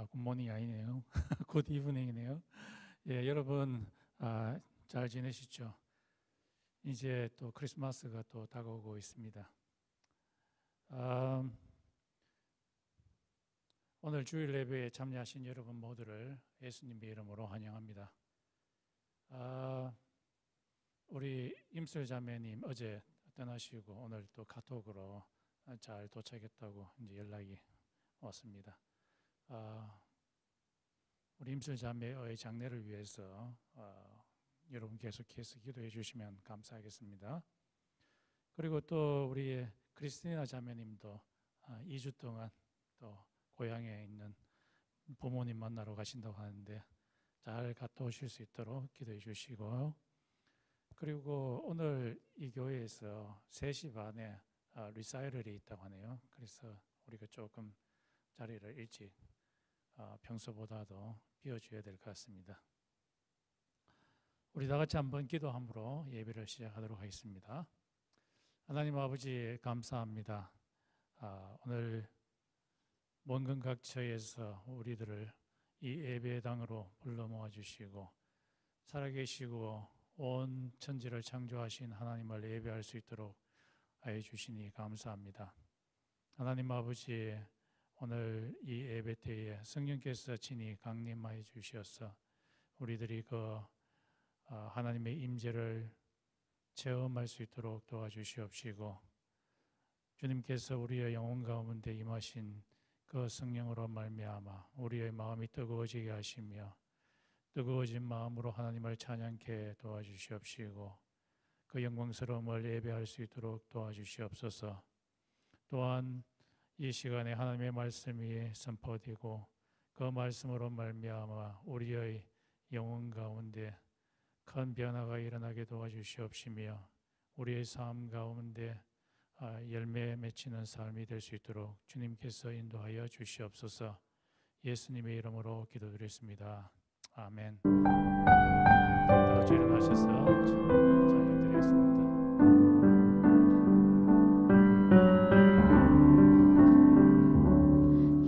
굿모닝이 아니네요. 굿 이브닝이네요. 예, 여러분 잘 지내시죠? 이제 또 크리스마스가 또 다가오고 있습니다. 오늘 주일 예배에 참여하신 여러분 모두를 예수님의 이름으로 환영합니다. 우리 임슬 자매님 어제 떠나시고 오늘 또 카톡으로 잘 도착했다고 이제 연락이 왔습니다. 우리 임슬 자매의 장례를 위해서 여러분 계속해서 기도해 주시면 감사하겠습니다. 그리고 또 우리 크리스티나 자매님도 2주 동안 또 고향에 있는 부모님 만나러 가신다고 하는데 잘 갔다 오실 수 있도록 기도해 주시고, 그리고 오늘 이 교회에서 3시 반에 리사이럴이 있다고 하네요. 그래서 우리가 조금 자리를 일찍 평소보다도 비워줘야 될 것 같습니다. 우리 다 같이 한번 기도함으로 예배를 시작하도록 하겠습니다. 하나님 아버지 감사합니다. 오늘 먼 각처에서 우리들을 이 예배당으로 불러 모아주시고 살아계시고 온 천지를 창조하신 하나님을 예배할 수 있도록 하여 주시니 감사합니다. 하나님 아버지, 오늘 이 예배 때에 성령께서 친히 강림하여 주셔서 우리들이 그 하나님의 임재를 체험할 수 있도록 도와주시옵시고, 주님께서 우리의 영혼 가운데 임하신 그 성령으로 말미암아 우리의 마음이 뜨거워지게 하시며 뜨거워진 마음으로 하나님을 찬양케 도와주시옵시고 그 영광스러움을 예배할 수 있도록 도와주시옵소서. 또한 이 시간에 하나님의 말씀이 선포되고 그 말씀으로 말미암아 우리의 영혼 가운데 큰 변화가 일어나게 도와주시옵시며 우리의 삶 가운데 열매 맺히는 삶이 될 수 있도록 주님께서 인도하여 주시옵소서. 예수님의 이름으로 기도드렸습니다. 아멘. 다 같이 일어나셔서 찬양드리겠습니다.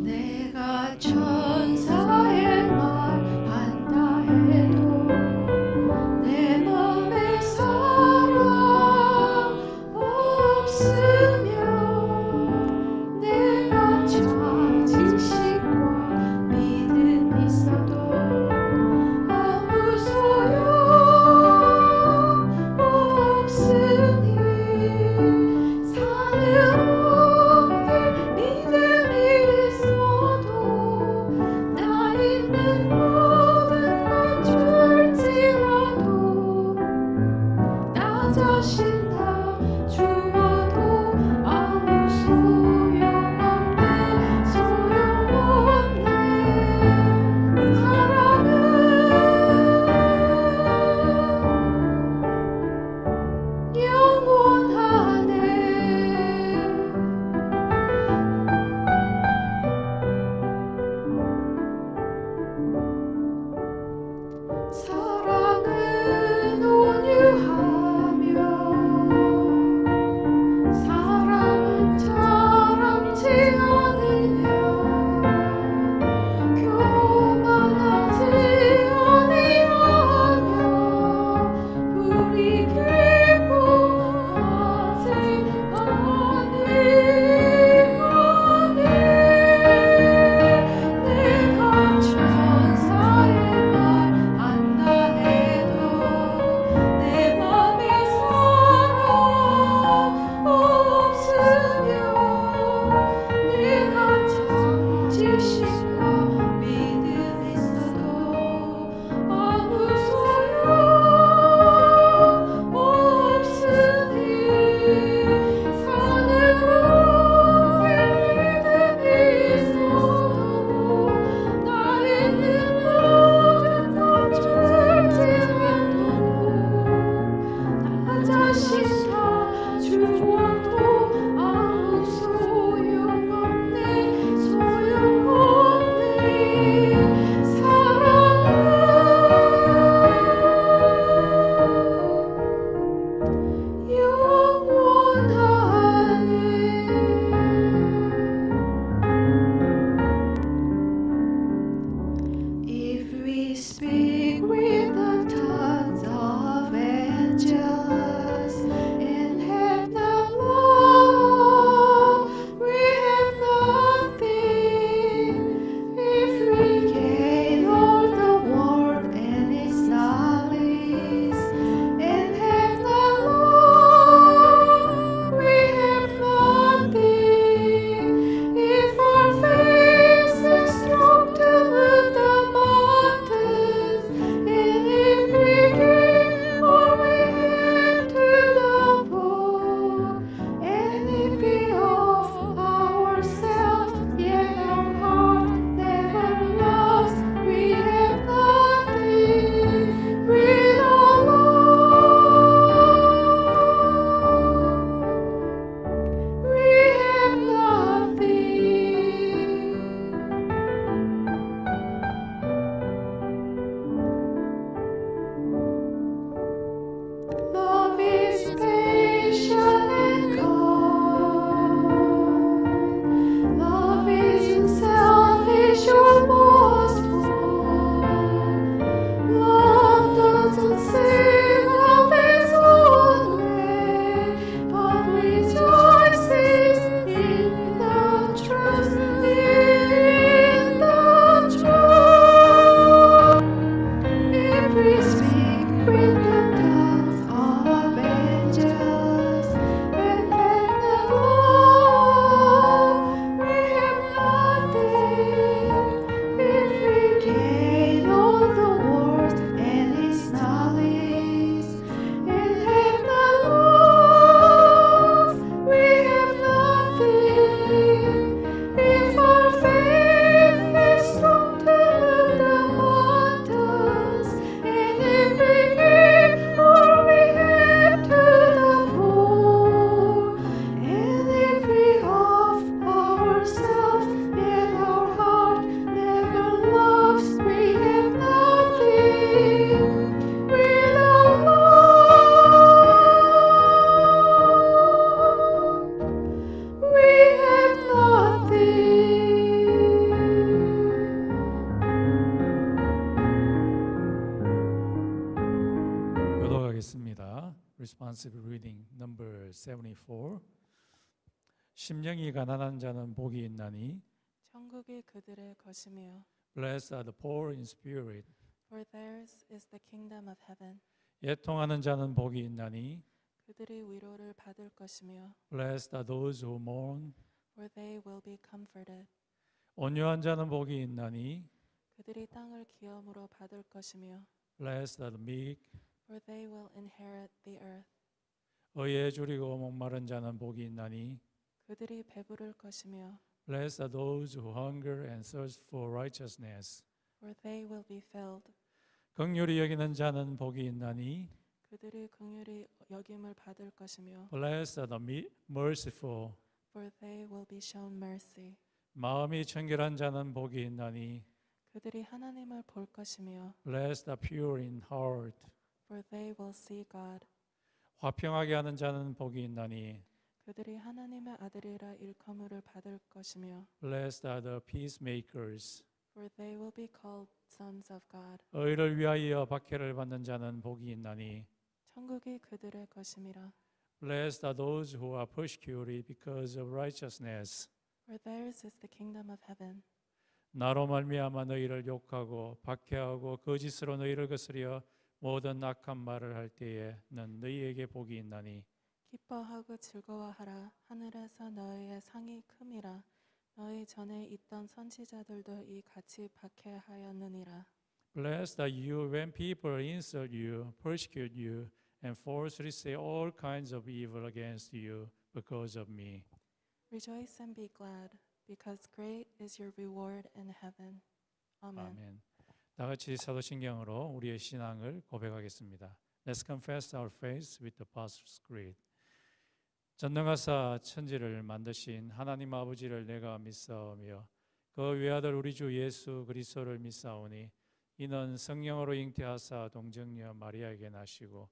내가 천사의 말 한다 해도 내 맘에 사랑 없으면 내가 참 지식과 믿음 있어도 아무 소용 없으니 사는 온들 믿음이 있어도 나 있는 모든 것 줄지라도 나 자신 다 주어도 Responsive reading number 74. 심령이 가난한 자는 복이 있나니 천국이 그들의 것이며 Blessed are the poor in spirit. for theirs is the kingdom of heaven. 애통하는 자는 복이 있나니 그들이 위로를 받을 것이며 Blessed are those who mourn. for they will be comforted. 온유한 자는 복이 있나니 그들이 땅을 기업으로 받을 것이며 Blessed are the meek. for they will inherit the earth. 의에 줄이고 목마른 자는 복이 있나니 그들이 배부를 것이며 Blessed are those who hunger and thirst for righteousness. for they will be filled. 긍휼히 여기는 자는 복이 있나니 그들이 긍휼히 여김을 받을 것이며 Blessed are the merciful. for they will be shown mercy. 마음이 청결한 자는 복이 있나니 그들이 하나님을 볼 것이며 Blessed are pure in heart. for they will see God. 화평하게 하는 자는 복이 있나니 그들이 하나님의 아들이라 일컬음을 받을 것이며 Blessed are the peacemakers. for they will be called sons of God. 의를 위하여 박해를 받는 자는 복이 있나니 천국이 그들의 것임이라. Blessed are those who are persecuted because of righteousness. for theirs is the kingdom of heaven. 나로 말미암아 너희를 욕하고 박해하고 거짓으로 너희를 거스려 모든 악한 말을 할 때에는 너희에게 복이 있나니 기뻐하고 즐거워하라. 하늘에서 너희의 상이 큼이라. 너희 전에 있던 선지자들도 이 같이 박해하였느니라. Blessed are you when people insult you, persecute you, and falsely say all kinds of evil against you because of me. Rejoice and be glad, because great is your reward in heaven. 아멘. 아멘. 다 같이 사도신경으로 우리의 신앙을 고백하겠습니다. Let's confess our faith with the Apostles' Creed. 전능하사 천지를 만드신 하나님 아버지를 내가 믿사오며 그 외아들 우리 주 예수 그리스도를 믿사오니 이는 성령으로 잉태하사 동정녀 마리아에게 나시고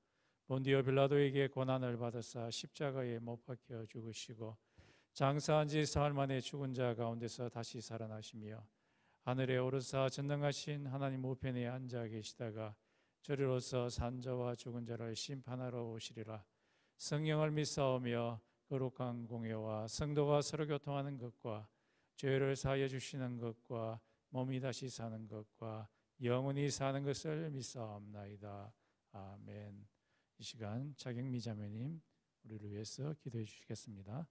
본디오 빌라도에게 고난을 받으사 십자가에 못 박혀 죽으시고 장사한 지 사흘 만에 죽은 자 가운데서 다시 살아나시며 하늘에 오르사 전능하신 하나님 우편에 앉아 계시다가 저리로서 산자와 죽은 자를 심판하러 오시리라. 성령을 믿사오며 거룩한 공예와 성도가 서로 교통하는 것과 죄를 사하여 주시는 것과 몸이 다시 사는 것과 영원히 사는 것을 믿사옵나이다. 아멘. 이 시간 차경미 자매님 우리를 위해서 기도해 주시겠습니다.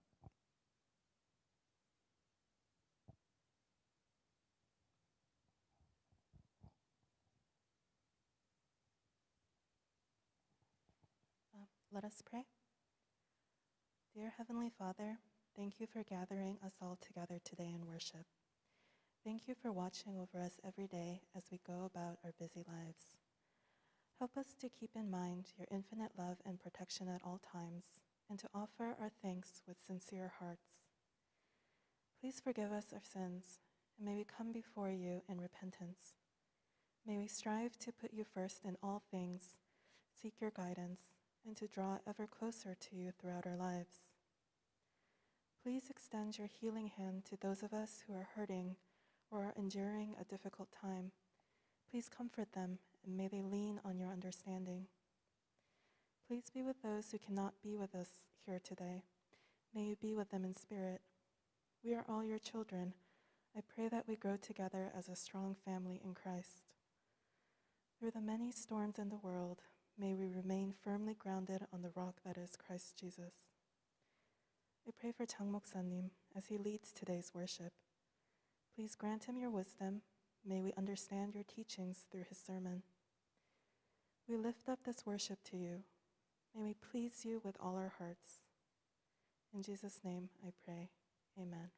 Let us pray. Dear Heavenly Father, thank you for gathering us all together today in worship. Thank you for watching over us every day as we go about our busy lives. Help us to keep in mind your infinite love and protection at all times, and to offer our thanks with sincere hearts. Please forgive us our sins, and may we come before you in repentance. May we strive to put you first in all things, seek your guidance, and to draw ever closer to you throughout our lives. Please extend your healing hand to those of us who are hurting or are enduring a difficult time. Please comfort them, and may they lean on your understanding. Please be with those who cannot be with us here today. May you be with them in spirit. We are all your children. I pray that we grow together as a strong family in Christ. Through the many storms in the world, may we remain firmly grounded on the rock that is Christ Jesus. I pray for Chang Moksa님 as he leads today's worship. Please grant him your wisdom. May we understand your teachings through his sermon. We lift up this worship to you. May we please you with all our hearts. In Jesus' name I pray. Amen.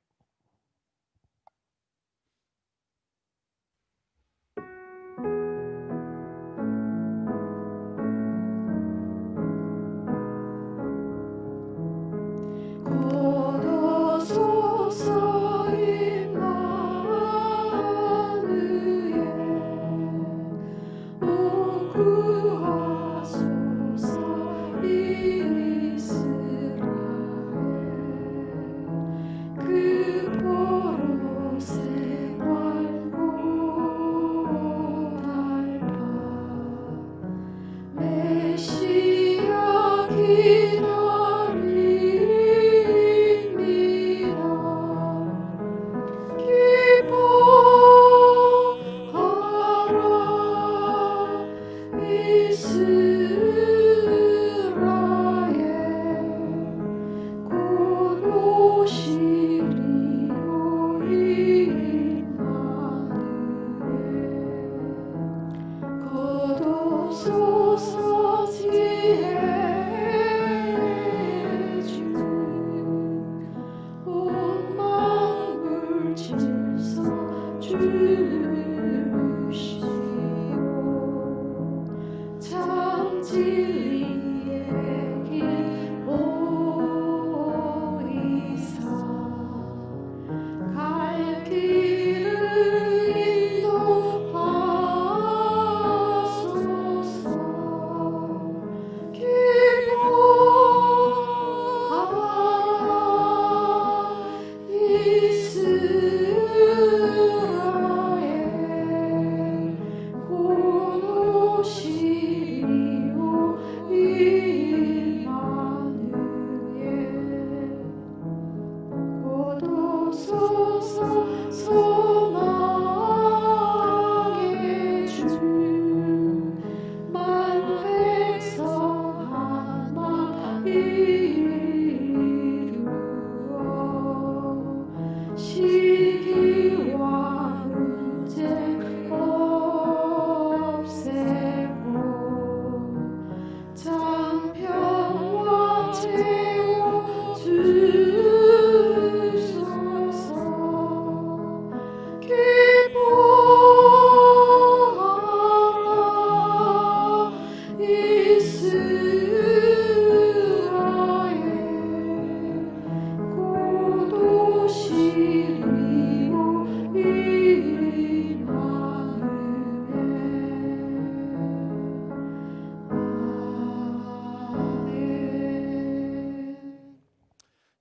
고도소서 임마누엘 오 구하소서 이스라엘 그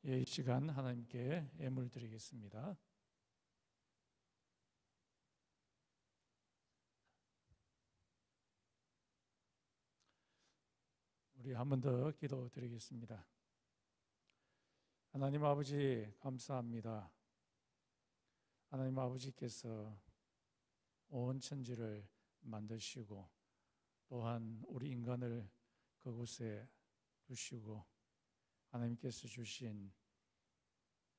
이 시간 하나님께 예물 드리겠습니다. 우리 한 번 더 기도 드리겠습니다. 하나님 아버지 감사합니다. 하나님 아버지께서 온 천지를 만드시고 또한 우리 인간을 그곳에 두시고 하나님께서 주신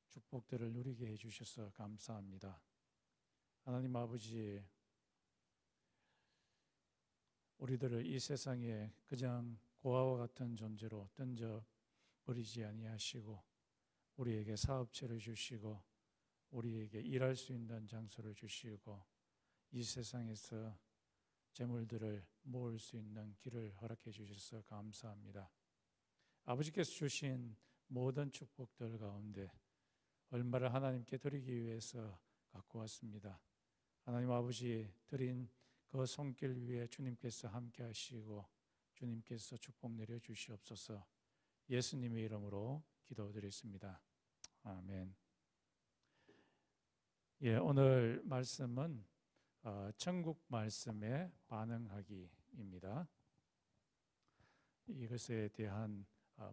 축복들을 누리게 해주셔서 감사합니다. 하나님 아버지, 우리들을 이 세상에 그냥 고아와 같은 존재로 던져버리지 아니하시고 우리에게 사업체를 주시고 우리에게 일할 수 있는 장소를 주시고 이 세상에서 재물들을 모을 수 있는 길을 허락해 주셔서 감사합니다. 아버지께서 주신 모든 축복들 가운데 얼마를 하나님께 드리기 위해서 갖고 왔습니다. 하나님 아버지 드린 그 손길 위에 주님께서 함께 하시고 주님께서 축복 내려 주시옵소서. 예수님의 이름으로 기도드렸습니다. 아멘. 오늘 말씀은 천국 말씀에 반응하기입니다. 이것에 대한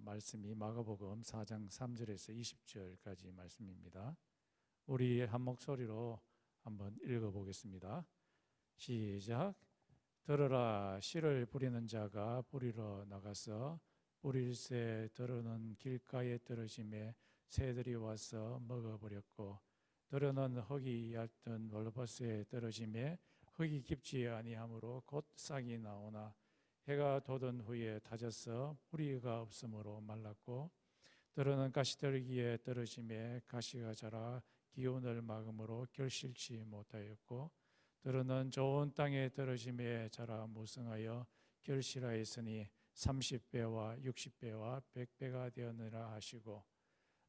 말씀이 마가복음 4장 3절에서 20절까지 말씀입니다. 우리 한 목소리로 한번 읽어보겠습니다. 시작. 들으라, 씨를 뿌리는 자가 뿌리러 나가서 뿌릴새 들으는 길가에 떨어짐에 새들이 와서 먹어버렸고 들으는 흙이 얕은 벌버스에 떨어짐에 흙이 깊지 아니하므로 곧 싹이 나오나 해가 돋은 후에 다져서 뿌리가 없으므로 말랐고 들으는 가시떨기에 떨어짐에 가시가 자라 기운을 막음으로 결실치 못하였고 들으는 좋은 땅에 떨어짐에 자라 무성하여 결실하였으니 30배와 60배와 100배가 되었느라 하시고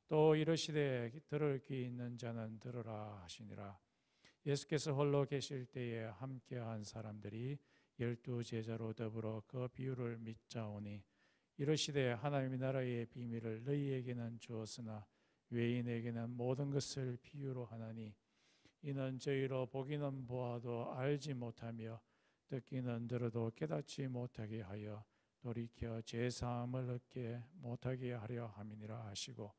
또 이르시되 들을 귀 있는 자는 들으라 하시니라. 예수께서 홀로 계실 때에 함께한 사람들이 12 제자로 더불어 그 비유를 묻자오니 이르시되 하나님의 나라의 비밀을 너희에게는 주었으나 외인에게는 모든 것을 비유로 하나니 이는 저희로 보기는 보아도 알지 못하며 듣기는 들어도 깨닫지 못하게 하여 돌이켜 죄사함을 얻게 못하게 하려 함이니라 하시고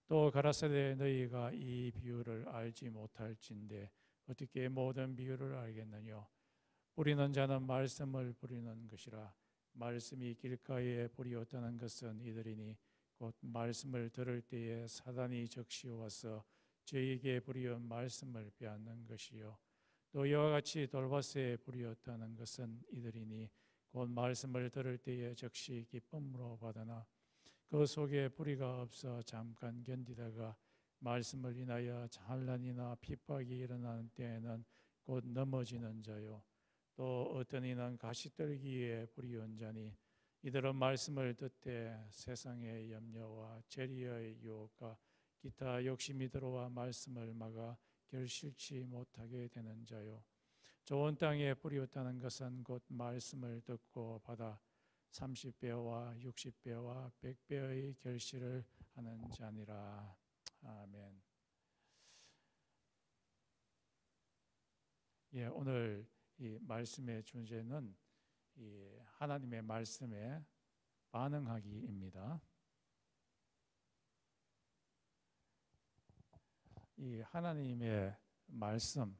또 가라사대 너희가 이 비유를 알지 못할진대 어떻게 모든 비유를 알겠느냐. 뿌리는 자는 말씀을 뿌리는 것이라. 말씀이 길가에 뿌리었다는 것은 이들이니 곧 말씀을 들을 때에 사단이 적시와서 저에게 뿌리온 말씀을 빼앗는 것이요 또 이와 같이 돌밭에 뿌리었다는 것은 이들이니 곧 말씀을 들을 때에 적시 기쁨으로 받으나 그 속에 뿌리가 없어 잠깐 견디다가 말씀을 인하여 환난이나 핍박이 일어나는 때에는 곧 넘어지는 자요 또 어떤 이는 가시떨기에 뿌리온 자니 이들은 말씀을 듣되 세상의 염려와 재리의 유혹과 기타 욕심이 들어와 말씀을 막아 결실치 못하게 되는 자요 좋은 땅에 뿌리었다는 것은 곧 말씀을 듣고 받아 30배와 60배와 100배의 결실을 하는 자니라. 아멘. 오늘 이 말씀의 주제는 이 하나님의 말씀에 반응하기입니다. 이 하나님의 말씀,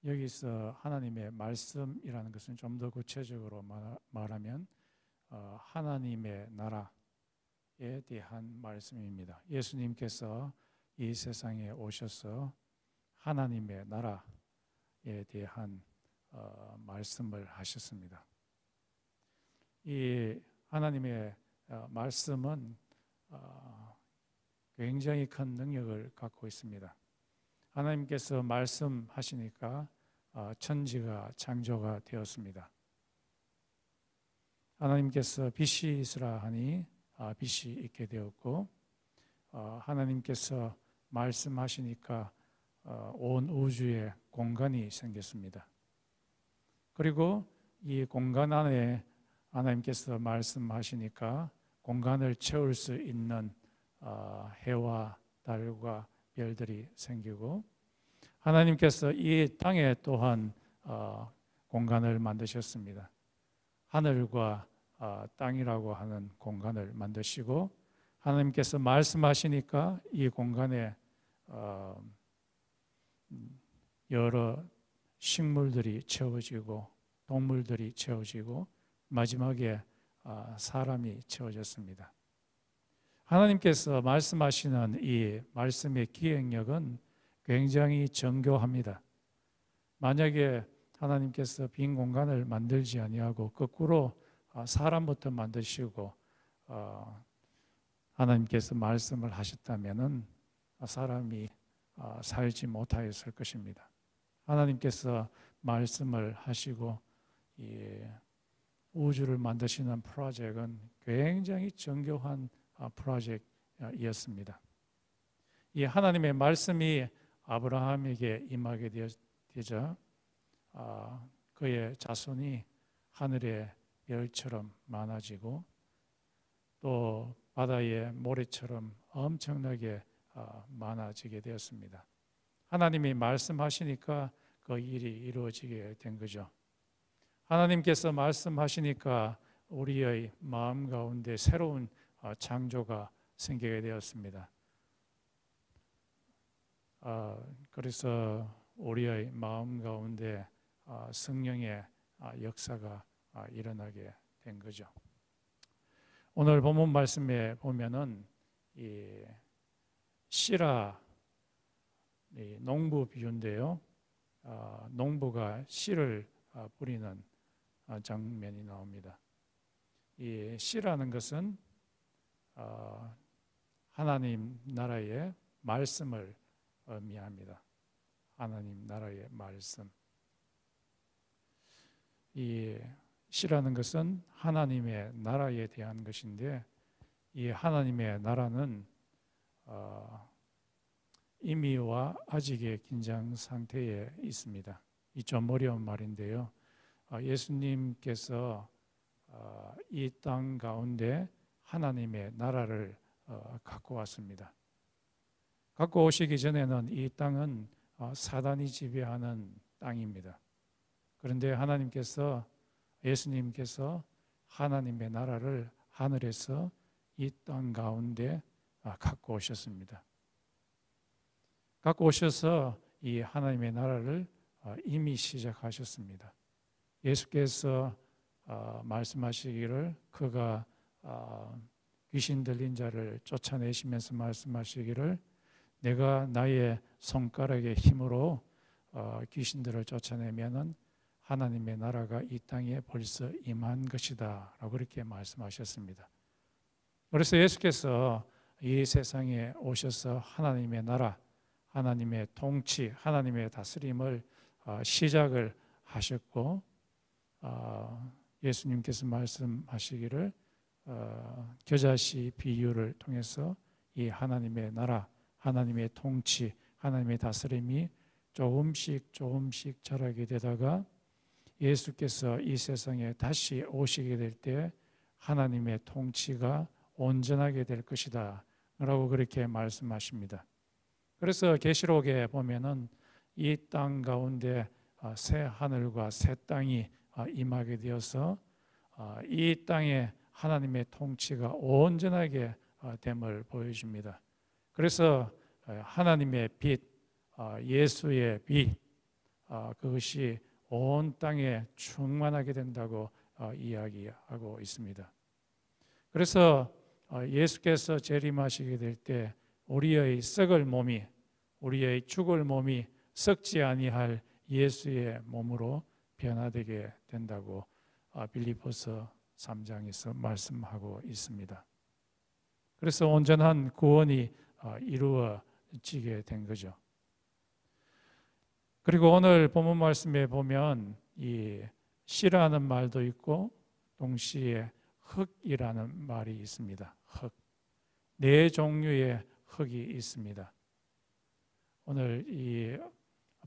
여기서 하나님의 말씀이라는 것은 좀 더 구체적으로 말하면 하나님의 나라에 대한 말씀입니다. 예수님께서 이 세상에 오셔서 하나님의 나라에 대한 말씀을 하셨습니다. 이 하나님의 말씀은 굉장히 큰 능력을 갖고 있습니다. 하나님께서 말씀하시니까 천지가 창조가 되었습니다. 하나님께서 빛이 있으라 하니 빛이 있게 되었고 하나님께서 말씀하시니까 온 우주에 공간이 생겼습니다. 그리고 이 공간 안에 하나님께서 말씀하시니까 공간을 채울 수 있는 해와 달과 별들이 생기고, 하나님께서 이 땅에 또한 공간을 만드셨습니다. 하늘과 땅이라고 하는 공간을 만드시고, 하나님께서 말씀하시니까 이 공간에 여러 식물들이 채워지고 동물들이 채워지고 마지막에 사람이 채워졌습니다. 하나님께서 말씀하시는 이 말씀의 기행력은 굉장히 정교합니다. 만약에 하나님께서 빈 공간을 만들지 아니하고 거꾸로 사람부터 만드시고 하나님께서 말씀을 하셨다면은 사람이 살지 못하였을 것입니다. 하나님께서 말씀을 하시고 이 우주를 만드시는 프로젝트는 굉장히 정교한 프로젝트였습니다. 이 하나님의 말씀이 아브라함에게 임하게 되자 그의 자손이 하늘의 별처럼 많아지고 또 바다의 모래처럼 엄청나게 많아지게 되었습니다. 하나님이 말씀하시니까 그 일이 이루어지게 된 거죠. 하나님께서 말씀하시니까 우리의 마음 가운데 새로운 창조가 생기게 되었습니다. 그래서 우리의 마음 가운데 성령의 역사가 일어나게 된 거죠. 오늘 본문 말씀에 보면은 이 씨라 농부 비유인데요. 농부가 씨를 뿌리는 장면이 나옵니다. 이 씨라는 것은 하나님 나라의 말씀을 의미합니다. 하나님 나라의 말씀. 이 씨라는 것은 하나님의 나라에 대한 것인데 이 하나님의 나라는 이미와 아직의 긴장 상태에 있습니다. 이 좀 어려운 말인데요. 예수님께서 이 땅 가운데 하나님의 나라를 갖고 왔습니다. 갖고 오시기 전에는 이 땅은 사단이 지배하는 땅입니다. 그런데 예수님께서 하나님의 나라를 하늘에서 이 땅 가운데 갖고 오셨습니다. 갖고 오셔서 이 하나님의 나라를 이미 시작하셨습니다. 예수께서 말씀하시기를 그가 귀신 들린 자를 쫓아내시면서 말씀하시기를 내가 나의 손가락의 힘으로 귀신들을 쫓아내면은 하나님의 나라가 이 땅에 벌써 임한 것이다 라고 그렇게 말씀하셨습니다. 그래서 예수께서 이 세상에 오셔서 하나님의 나라, 하나님의 통치, 하나님의 다스림을 시작을 하셨고 예수님께서 말씀하시기를 겨자씨 비유를 통해서 이 하나님의 나라, 하나님의 통치, 하나님의 다스림이 조금씩 자라게 되다가 예수께서 이 세상에 다시 오시게 될 때 하나님의 통치가 온전하게 될 것이다 라고 그렇게 말씀하십니다. 그래서 계시록에 보면은 이 땅 가운데 새 하늘과 새 땅이 임하게 되어서 이 땅에 하나님의 통치가 온전하게 됨을 보여줍니다. 그래서 하나님의 빛, 예수의 빛, 그것이 온 땅에 충만하게 된다고 이야기하고 있습니다. 그래서 예수께서 재림하시게 될 때 우리의 썩을 몸이, 우리의 죽을 몸이 썩지 아니할 예수의 몸으로 변화되게 된다고 빌립보서 3장에서 말씀하고 있습니다. 그래서 온전한 구원이 이루어지게 된 거죠. 그리고 오늘 본문 말씀에 보면 이 씨라는 말도 있고 동시에 흙이라는 말이 있습니다. 흙. 네 종류의 흙이 있습니다. 오늘 이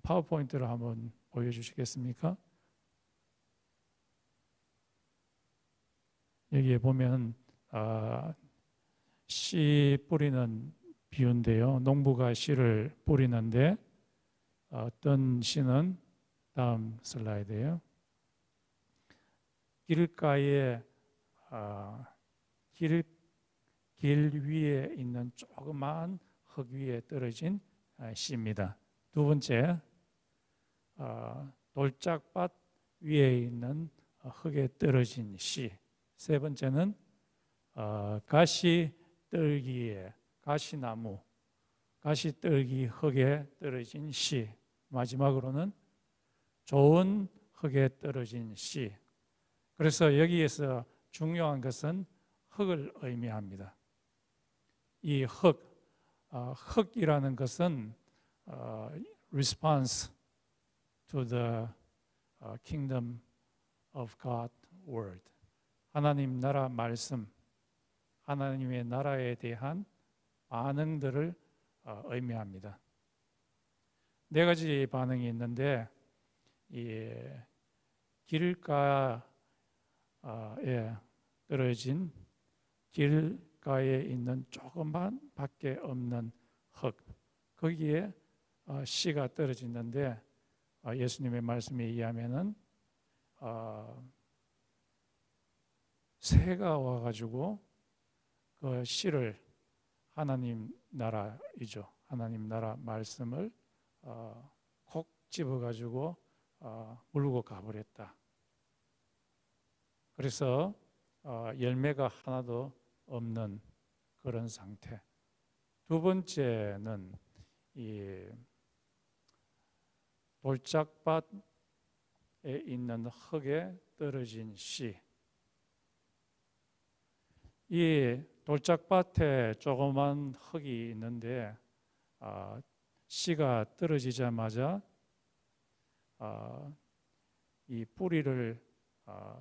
파워포인트를 한번 보여주시겠습니까? 여기에 보면 씨 뿌리는 비유인데요. 농부가 씨를 뿌리는데 어떤 씨는 다음 슬라이드예요. 길가에 길 위에 있는 조그마한 흙 위에 떨어진 씨입니다. 두 번째, 돌짝밭 위에 있는 흙에 떨어진 씨. 세 번째는 가시떨기에 가시나무, 가시떨기 흙에 떨어진 씨. 마지막으로는 좋은 흙에 떨어진 씨. 그래서 여기에서 중요한 것은 흙을 의미합니다. 이 흙이라는 것은 response to the kingdom of God word. 하나님 나라 말씀, 하나님의 나라에 대한 반응들을 의미합니다. 네 가지 반응이 있는데 이 길가에 떨어진 길가에 있는 조금만 밖에 없는 흙, 거기에 씨가 떨어지는데 예수님의 말씀에 의하면은 새가 와가지고 그 씨를 하나님 나라이죠. 하나님 나라 말씀을 콕 집어가지고 물고 가버렸다. 그래서 열매가 하나도 없는 그런 상태. 두 번째는 이 돌짝밭에 있는 흙에 떨어진 씨. 이 돌짝밭에 조그만 흙이 있는데 씨가 떨어지자마자 이 뿌리를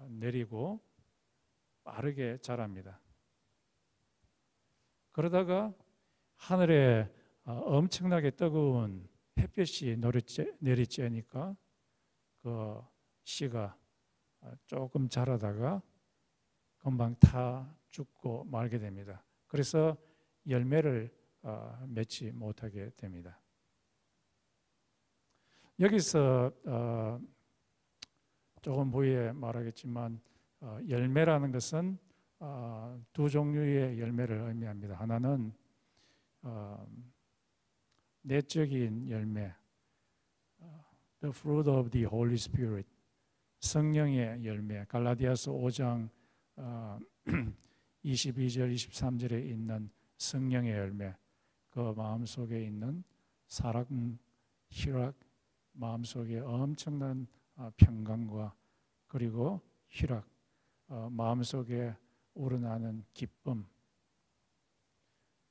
내리고 빠르게 자랍니다. 그러다가 하늘에 엄청나게 뜨거운 햇볕이 내리쬐니까 그 씨가 조금 자라다가 금방 타 죽고 말게 됩니다. 그래서 열매를 맺지 못하게 됩니다. 여기서 조금 후에 말하겠지만 열매라는 것은 두 종류의 열매를 의미합니다. 하나는 내적인 열매, the fruit of the Holy Spirit, 성령의 열매. 갈라디아서 5장 22절 23절에 있는 성령의 열매, 그 마음속에 있는 사랑, 희락, 마음속에 엄청난 평강과 그리고 희락, 마음속에 우러나는 기쁨,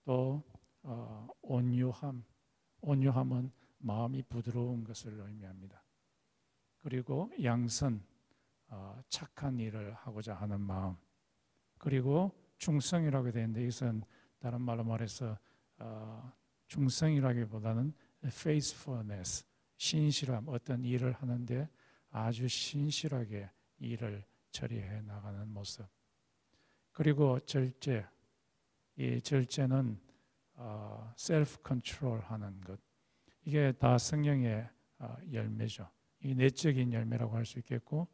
또 온유함은 마음이 부드러운 것을 의미합니다. 그리고 양선, 착한 일을 하고자 하는 마음, 그리고 충성이라고 되어 있는데 이것은 다른 말로 말해서 충성이라기보다는 faithfulness, 신실함, 어떤 일을 하는데 아주 신실하게 일을 처리해 나가는 모습. 그리고 절제, 이 절제는 self control 하는 것. 이게 다 성령의 열매죠. 이 내적인 열매라고 할 수 있겠고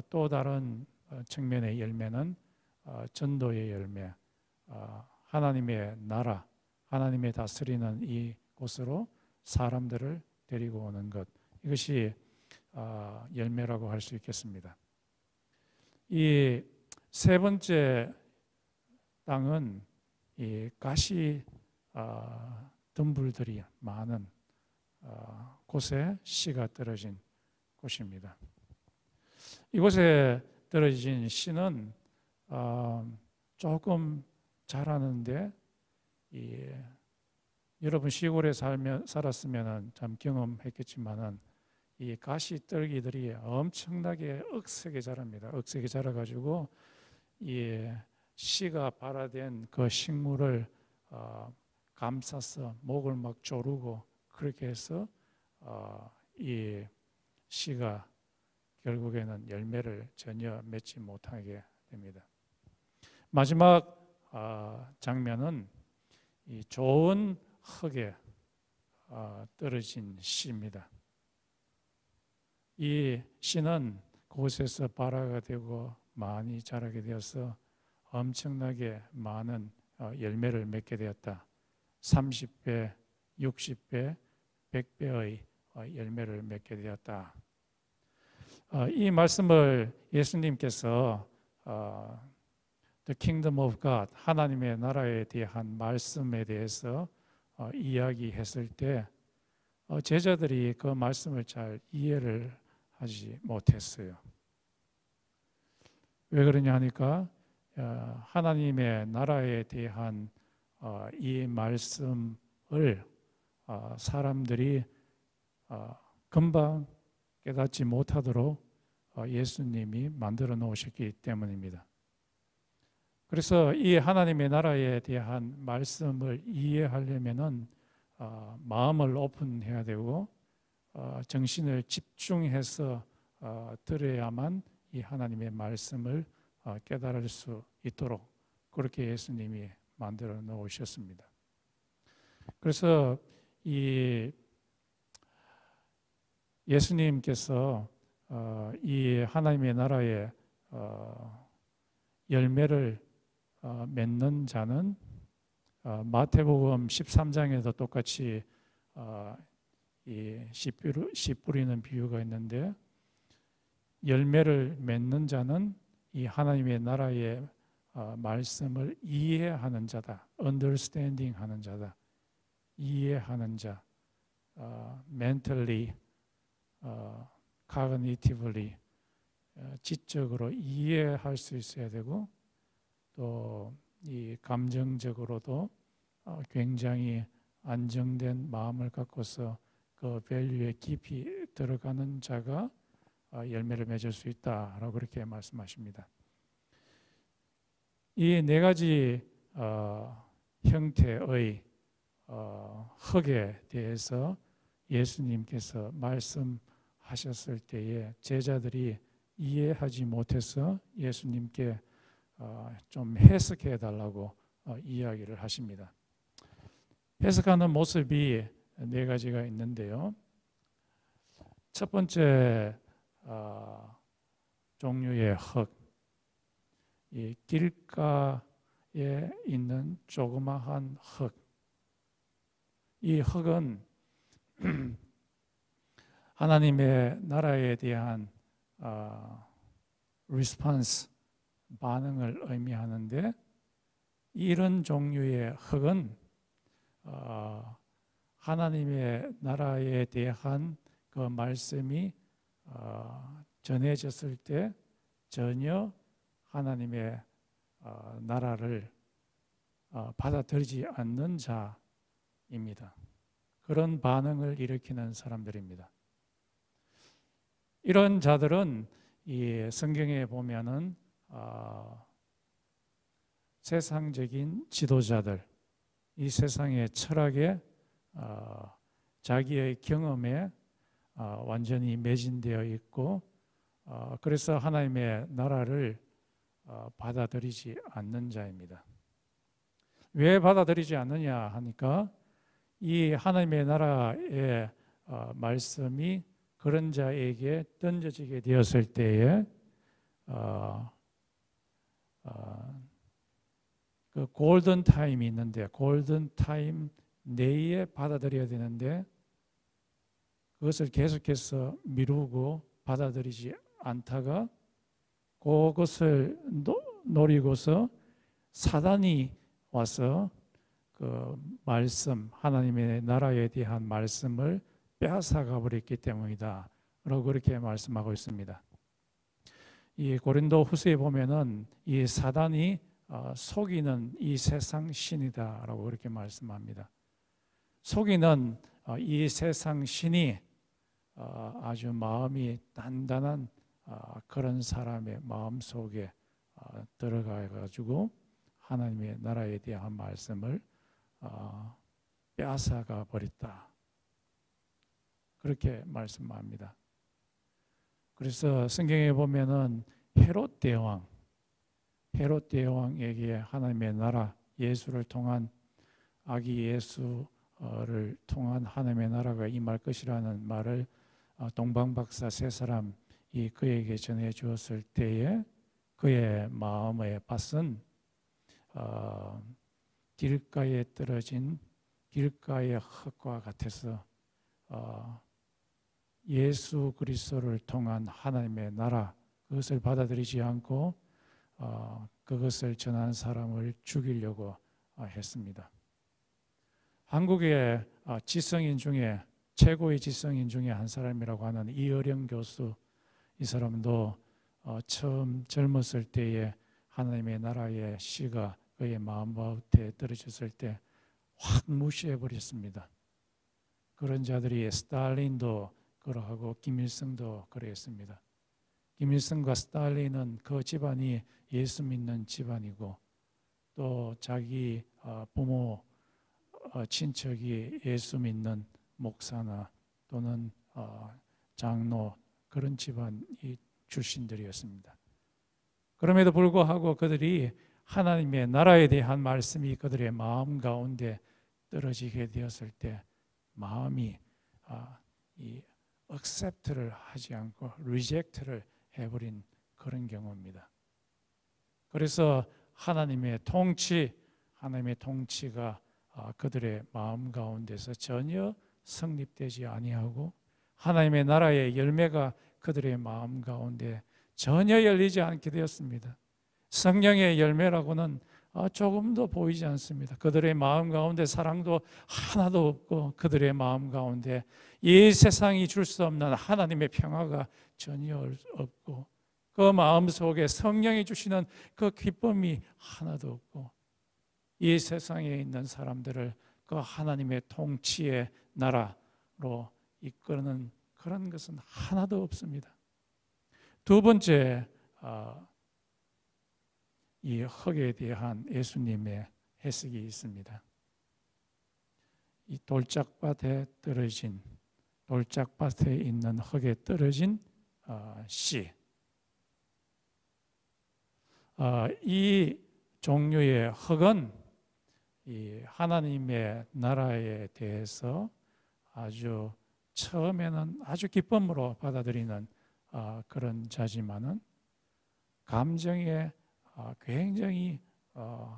또 다른 측면의 열매는 전도의 열매, 하나님의 나라, 하나님의 다스리는 이 곳으로 사람들을 데리고 오는 것. 이것이 열매라고 할 수 있겠습니다. 이 세 번째 땅은 이 가시 덤불들이 많은 곳에 씨가 떨어진 곳입니다. 이곳에 떨어진 씨는 조금 자라는데 여러분 시골에 살았으면 참 경험했겠지만은 이 가시떨기들이 엄청나게 억세게 자랍니다. 억세게 자라가지고 이 씨가 발화된 그 식물을 감싸서 목을 막 조르고 그렇게 해서 이 씨가 결국에는 열매를 전혀 맺지 못하게 됩니다. 마지막 장면은 이 좋은 흙에 떨어진 씨입니다. 이 씨는 그곳에서 발화가 되고 많이 자라게 되어서 엄청나게 많은 열매를 맺게 되었다. 30배, 60배, 100배의 열매를 맺게 되었다. 이 말씀을 예수님께서 The Kingdom of God, 하나님의 나라에 대한 말씀에 대해서 이야기했을 때 제자들이 그 말씀을 잘 이해를 하지 못했어요. 왜 그러냐 하니까 하나님의 나라에 대한 이 말씀을 사람들이 금방 깨닫지 못하도록 예수님이 만들어 놓으셨기 때문입니다. 그래서 이 하나님의 나라에 대한 말씀을 이해하려면은 마음을 오픈해야 되고 정신을 집중해서 들어야만 이 하나님의 말씀을 깨달을 수 있도록 그렇게 예수님이 만들어 놓으셨습니다. 그래서 이 예수님께서 이 하나님의 나라의 열매를 맺는 자는 마태복음 13장에도 똑같이 이 씨 뿌리는 비유가 있는데 열매를 맺는 자는 이 하나님의 나라의 말씀을 이해하는 자다. understanding 하는 자다. 이해하는 자. mentally, cognitively, 지적으로 이해할 수 있어야 되고 또 이 감정적으로도 굉장히 안정된 마음을 갖고서 그 밸류에 깊이 들어가는 자가 열매를 맺을 수 있다라고 그렇게 말씀하십니다. 이 네 가지 형태의 흙에 대해서 예수님께서 말씀하셨을 때에 제자들이 이해하지 못해서 예수님께 좀 해석해 달라고 이야기를 하십니다. 해석하는 모습이 네 가지가 있는데요. 첫 번째 종류의 흙, 이 길가에 있는 조그마한 흙. 이 흙은 하나님의 나라에 대한 response, 반응을 의미하는데 이런 종류의 흙은 하나님의 나라에 대한 그 말씀이 전해졌을 때 전혀 하나님의 나라를 받아들이지 않는 자입니다. 그런 반응을 일으키는 사람들입니다. 이런 자들은 이 성경에 보면은 세상적인 지도자들, 이 세상의 철학에 자기의 경험에 완전히 매진되어 있고 그래서 하나님의 나라를 받아들이지 않는 자입니다. 왜 받아들이지 않느냐 하니까 이 하나님의 나라의 말씀이 그런 자에게 던져지게 되었을 때에 그 골든 타임이 있는데 골든 타임 내에 받아들여야 되는데 그것을 계속해서 미루고 받아들이지 않다가 그것을 노리고서 사단이 와서 그 말씀, 하나님의 나라에 대한 말씀을 빼앗아가 버렸기 때문이다 라고 그렇게 말씀하고 있습니다. 이 고린도 후서에 보면은 이 사단이 속이는 이 세상 신이다 라고 그렇게 말씀합니다. 속이는 이 세상 신이 아주 마음이 단단한 그런 사람의 마음 속에 들어가 가지고 하나님의 나라에 대한 말씀을 빼앗아가 버렸다. 그렇게 말씀합니다. 그래서 성경에 보면은 헤롯 대왕, 헤롯 대왕에게 하나님의 나라 예수를 통한 아기 예수를 통한 하나님의 나라가 임할 것이라는 말을 동방박사 세 사람이 그에게 전해 주었을 때에 그의 마음의 밭은 길가에 떨어진 길가의 흙과 같아서 예수 그리스도를 통한 하나님의 나라 그것을 받아들이지 않고 그것을 전한 사람을 죽이려고 했습니다. 한국의 지성인 중에 최고의 지성인 중에 한 사람이라고 하는 이어령 교수, 이 사람도 처음 젊었을 때에 하나님의 나라의 씨가 그의 마음밭에 떨어졌을 때 확 무시해 버렸습니다. 그런 자들이 스탈린도 그러하고 김일성도 그랬습니다. 김일성과 스탈린은 그 집안이 예수 믿는 집안이고 또 자기 부모 친척이 예수 믿는 목사나 또는 장로 그런 집안이 출신들이었습니다. 그럼에도 불구하고 그들이 하나님의 나라에 대한 말씀이 그들의 마음 가운데 떨어지게 되었을 때 마음이 이 accept를 하지 않고 reject를 해버린 그런 경우입니다. 그래서 하나님의 통치가 그들의 마음 가운데서 전혀 성립되지 아니하고 하나님의 나라의 열매가 그들의 마음 가운데 전혀 열리지 않게 되었습니다. 성령의 열매라고는 조금도 보이지 않습니다. 그들의 마음 가운데 사랑도 하나도 없고 그들의 마음 가운데 이 세상이 줄 수 없는 하나님의 평화가 전혀 없고 그 마음 속에 성령이 주시는 그 기쁨이 하나도 없고 이 세상에 있는 사람들을 그 하나님의 통치의 나라로 이끄는 그런 것은 하나도 없습니다. 두 번째, 이 흙에 대한 예수님의 해석이 있습니다. 이 돌짝밭에 있는 흙에 떨어진 씨. 이 종류의 흙은 이 하나님의 나라에 대해서 아주 처음에는 아주 기쁨으로 받아들이는 그런 자지만은 감정에 굉장히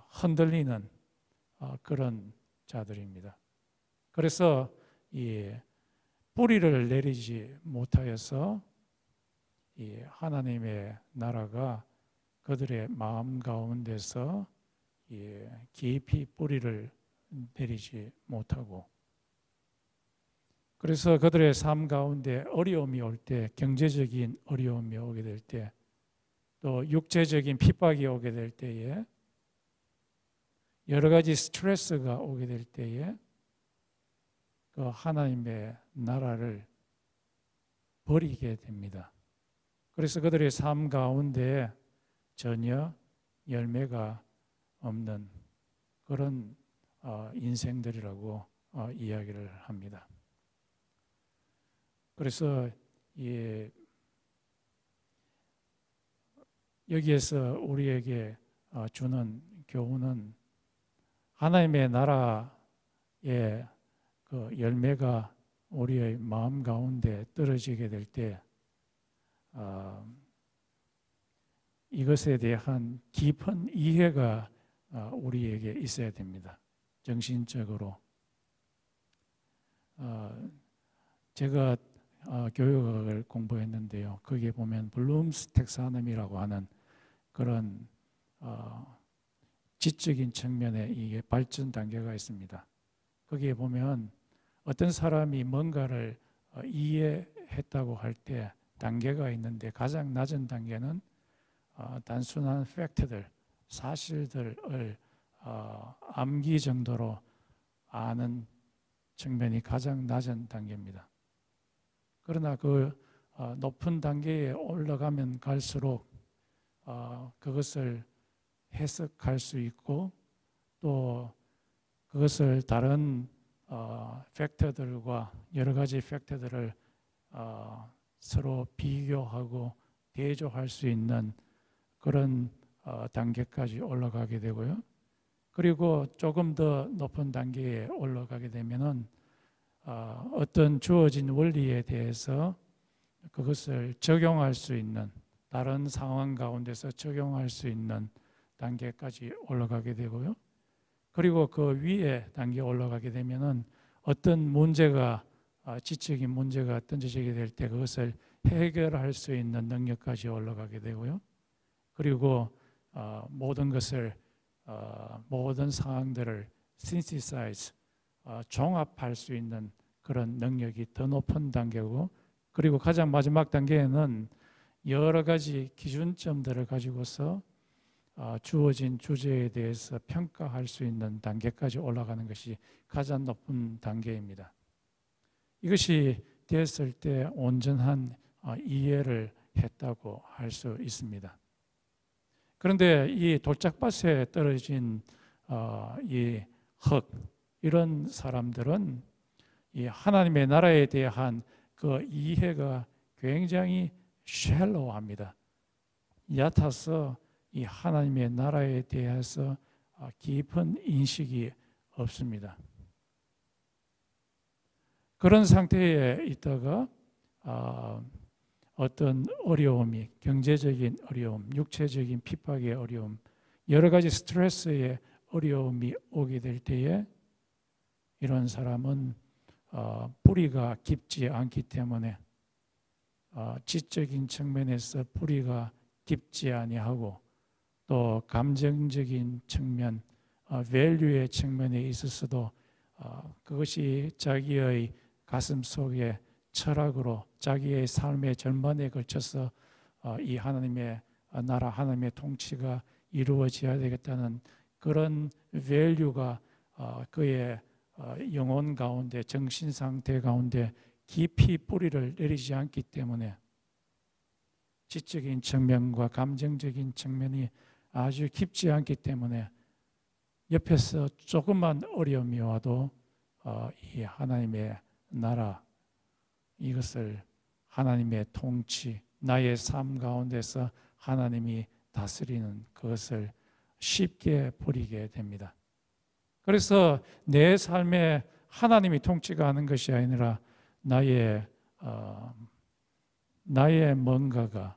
흔들리는 그런 자들입니다. 그래서 이 뿌리를 내리지 못하여서 이 하나님의 나라가 그들의 마음 가운데서 깊이 뿌리를 내리지 못하고 그래서 그들의 삶 가운데 어려움이 올 때, 경제적인 어려움이 오게 될 때, 또 육체적인 핍박이 오게 될 때에, 여러 가지 스트레스가 오게 될 때에 그 하나님의 나라를 버리게 됩니다. 그래서 그들의 삶 가운데 전혀 열매가 없는 그런 인생들이라고 이야기를 합니다. 그래서 여기에서 우리에게 주는 교훈은 하나님의 나라의 그 열매가 우리의 마음 가운데 떨어지게 될 때 이것에 대한 깊은 이해가 우리에게 있어야 됩니다. 정신적으로. 제가 교육학을 공부했는데요. 거기에 보면 블룸스 텍사оном이라고 하는 그런 지적인 측면에 이게 발전 단계가 있습니다. 거기에 보면 어떤 사람이 뭔가를 이해했다고 할 때 단계가 있는데 가장 낮은 단계는 단순한 팩트들, 사실들을 암기 정도로 아는 측면이 가장 낮은 단계입니다. 그러나 그 높은 단계에 올라가면 갈수록 그것을 해석할 수 있고 또 그것을 다른 팩터들과 여러 가지 팩터들을 서로 비교하고 대조할 수 있는 그런 단계까지 올라가게 되고요. 그리고 조금 더 높은 단계에 올라가게 되면은 어떤 주어진 원리에 대해서 그것을 적용할 수 있는, 다른 상황 가운데서 적용할 수 있는 단계까지 올라가게 되고요. 그리고 그 위에 단계에 올라가게 되면은 어떤 문제가, 지적인 문제가 던져지게 될 때 그것을 해결할 수 있는 능력까지 올라가게 되고요. 그리고 모든 것을, 모든 상황들을 synthesize, 종합할 수 있는 그런 능력이 더 높은 단계고, 그리고 가장 마지막 단계에는 여러 가지 기준점들을 가지고서 주어진 주제에 대해서 평가할 수 있는 단계까지 올라가는 것이 가장 높은 단계입니다. 이것이 되었을 때 온전한 이해를 했다고 할 수 있습니다. 그런데 이 돌짝밭에 떨어진 이 흙, 이런 사람들은 이 하나님의 나라에 대한 그 이해가 굉장히 shallow합니다. 얕아서 이 하나님의 나라에 대해서 깊은 인식이 없습니다. 그런 상태에 있다가 어떤 어려움이, 경제적인 어려움, 육체적인 핍박의 어려움, 여러 가지 스트레스의 어려움이 오게 될 때에 이런 사람은 뿌리가 깊지 않기 때문에 지적인 측면에서 뿌리가 깊지 아니하고, 또 감정적인 측면, 밸류의 측면에 있어서도 그것이 자기의 가슴 속에 철학으로 자기의 삶의 전반에 걸쳐서 이 하나님의 나라, 하나님의 통치가 이루어져야 되겠다는 그런 밸류가 그의 영혼 가운데, 정신 상태 가운데 깊이 뿌리를 내리지 않기 때문에 지적인 측면과 감정적인 측면이 아주 깊지 않기 때문에 옆에서 조금만 어려움이 와도 이 하나님의 나라, 이것을 하나님의 통치, 나의 삶 가운데서 하나님이 다스리는 그것을 쉽게 버리게 됩니다. 그래서 내 삶에 하나님이 통치가 하는 것이 아니라 나의 뭔가가,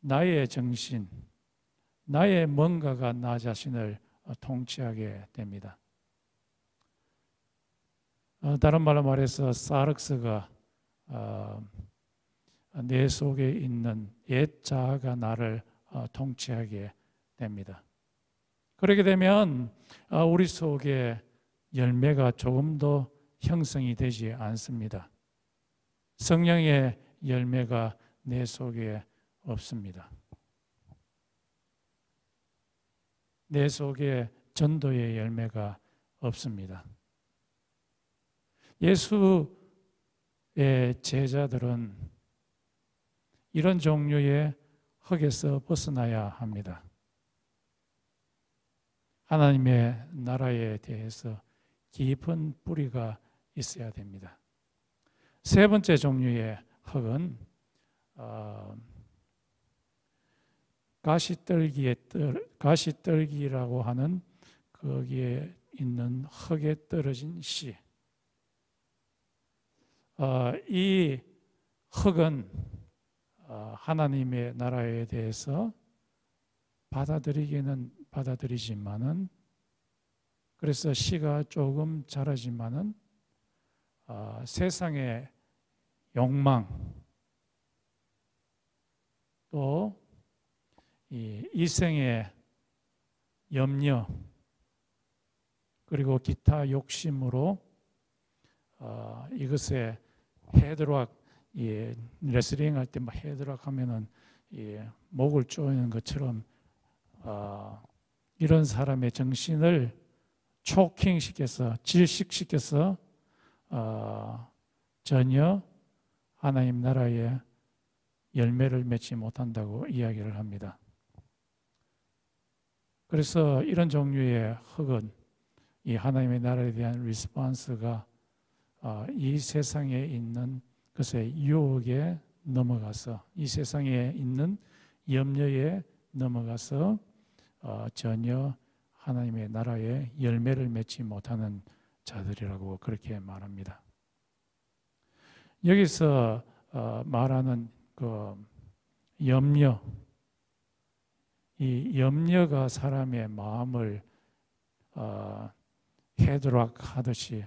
나의 정신, 나의 뭔가가 나 자신을 통치하게 됩니다. 다른 말로 말해서 사르스가 내 속에 있는 옛 자아가 나를 통치하게 됩니다. 그렇게 되면 우리 속에 열매가 조금 더 형성이 되지 않습니다. 성령의 열매가 내 속에 없습니다. 내 속에 전도의 열매가 없습니다. 예수의 제자들은 이런 종류의 흙에서 벗어나야 합니다. 하나님의 나라에 대해서 깊은 뿌리가 있어야 됩니다. 세 번째 종류의 흙은 가시떨기라고 하는 거기에 있는 흙에 떨어진 씨. 이 흙은 하나님의 나라에 대해서 받아들이기는 받아들이지만은, 그래서 씨가 조금 자라지만은 세상의 욕망, 또 이 이생의 염려, 그리고 기타 욕심으로 이것에 헤드락, 레슬링 할 때 막 헤드락 하면은 목을 조이는 것처럼 이런 사람의 정신을 초킹시켜서, 질식시켜서 전혀 하나님 나라에 열매를 맺지 못한다고 이야기를 합니다. 그래서 이런 종류의 흙은 이 하나님의 나라에 대한 리스폰스가 이 세상에 있는 것의 유혹에 넘어가서 이 세상에 있는 염려에 넘어가서 전혀 하나님의 나라에 열매를 맺지 못하는 자들이라고 그렇게 말합니다. 여기서 말하는 그 염려, 이 염려가 사람의 마음을 해드락하듯이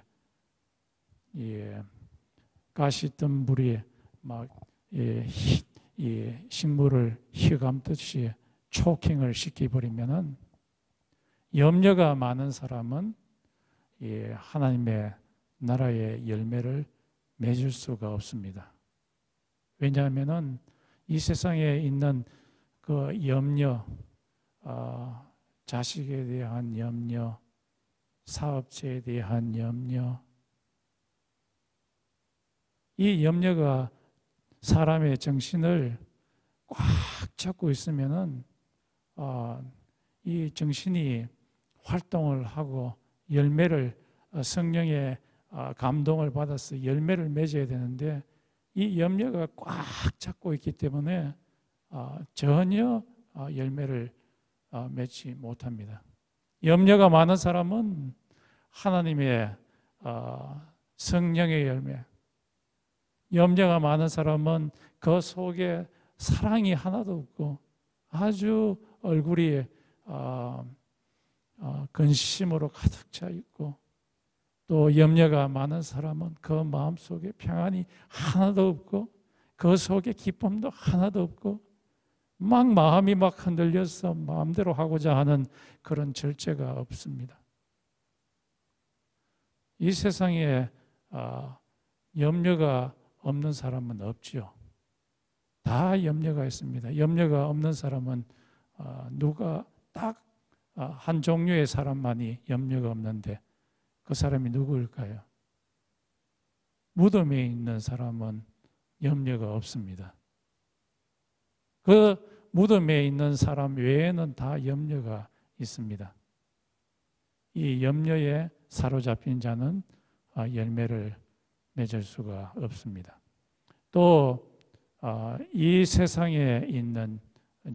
가시덤불이 막 이 식물을 휘감듯이 초킹을 시켜버리면은 염려가 많은 사람은 하나님의 나라의 열매를 맺을 수가 없습니다. 왜냐하면은 이 세상에 있는 그 염려, 자식에 대한 염려, 사업체에 대한 염려, 이 염려가 사람의 정신을 꽉 잡고 있으면은 이 정신이 활동을 하고 열매를 성령의 감동을 받아서 열매를 맺어야 되는데 이 염려가 꽉 잡고 있기 때문에 전혀 열매를 맺지 못합니다. 염려가 많은 사람은 하나님의 성령의 열매, 염려가 많은 사람은 그 속에 사랑이 하나도 없고 아주 얼굴이 근심으로 가득 차 있고, 또 염려가 많은 사람은 그 마음속에 평안이 하나도 없고 그 속에 기쁨도 하나도 없고 막 마음이 막 흔들려서 마음대로 하고자 하는 그런 절제가 없습니다. 이 세상에 염려가 없는 사람은 없지요. 다 염려가 있습니다. 염려가 없는 사람은 누가 딱 한 종류의 사람만이 염려가 없는데 그 사람이 누구일까요? 무덤에 있는 사람은 염려가 없습니다. 그 무덤에 있는 사람 외에는 다 염려가 있습니다. 이 염려에 사로잡힌 자는 열매를 맺을 수가 없습니다. 또 이 세상에 있는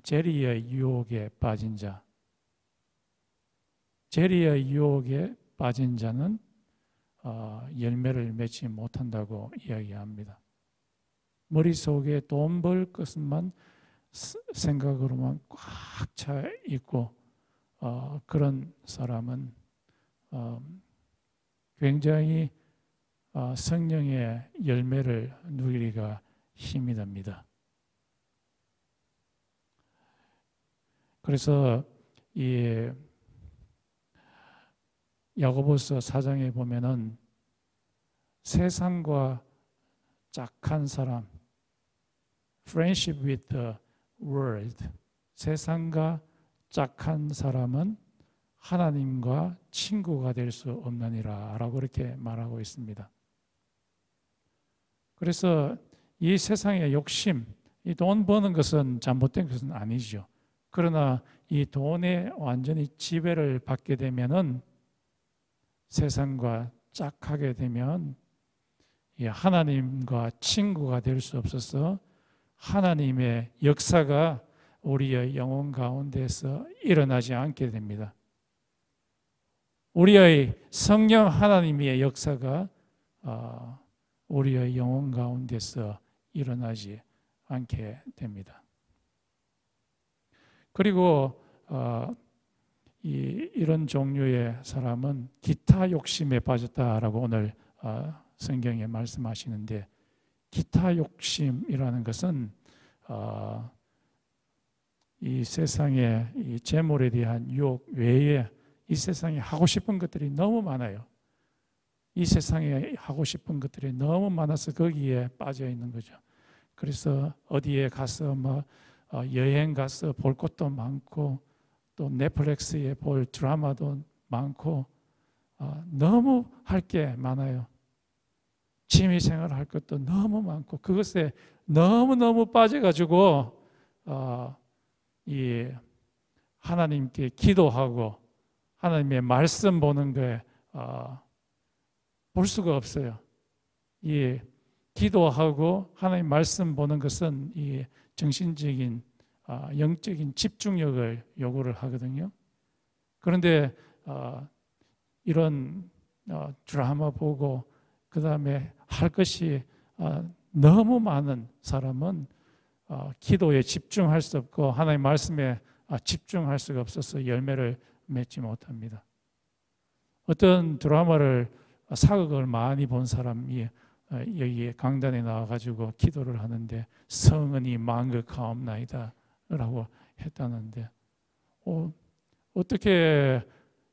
재리의 유혹에 빠진 자, 재리의 유혹에 빠진 자는 열매를 맺지 못한다고 이야기합니다. 머릿속에 돈 벌 것만 생각으로만 꽉 차 있고 그런 사람은 굉장히 성령의 열매를 누리기가 힘이 듭니다. 그래서 이 야고보서 4장에 보면은 세상과 짝한 사람, friendship with the world, 세상과 짝한 사람은 하나님과 친구가 될 수 없느니라 라고 그렇게 말하고 있습니다. 그래서 이 세상의 욕심, 이 돈 버는 것은 잘못된 것은 아니죠. 그러나 이 돈에 완전히 지배를 받게 되면은 세상과 짝하게 되면 하나님과 친구가 될 수 없어서 하나님의 역사가 우리의 영혼 가운데서 일어나지 않게 됩니다. 우리의 성령 하나님의 역사가 우리의 영혼 가운데서 일어나지 않게 됩니다. 그리고 이런 종류의 사람은 기타 욕심에 빠졌다라고 오늘 성경에 말씀하시는데, 기타 욕심이라는 것은 이 세상의 이 재물에 대한 유혹 외에 이 세상에 하고 싶은 것들이 너무 많아요. 이 세상에 하고 싶은 것들이 너무 많아서 거기에 빠져 있는 거죠. 그래서 어디에 가서 여행 가서 볼 것도 많고 또 넷플릭스에 볼 드라마도 많고 너무 할 게 많아요. 취미생활 할 것도 너무 많고 그것에 너무너무 빠져가지고 이 하나님께 기도하고 하나님의 말씀 보는 거에 볼 수가 없어요. 이 기도하고 하나님 말씀 보는 것은 이 정신적인 영적인 집중력을 요구를 하거든요. 그런데 이런 드라마 보고 그 다음에 할 것이 너무 많은 사람은 기도에 집중할 수 없고 하나님의 말씀에 집중할 수가 없어서 열매를 맺지 못합니다. 어떤 드라마를 사극을 많이 본 사람이 여기 강단에 나와가지고 기도를 하는데 성은이 망극하옵나이다 라고 했다는데 어떻게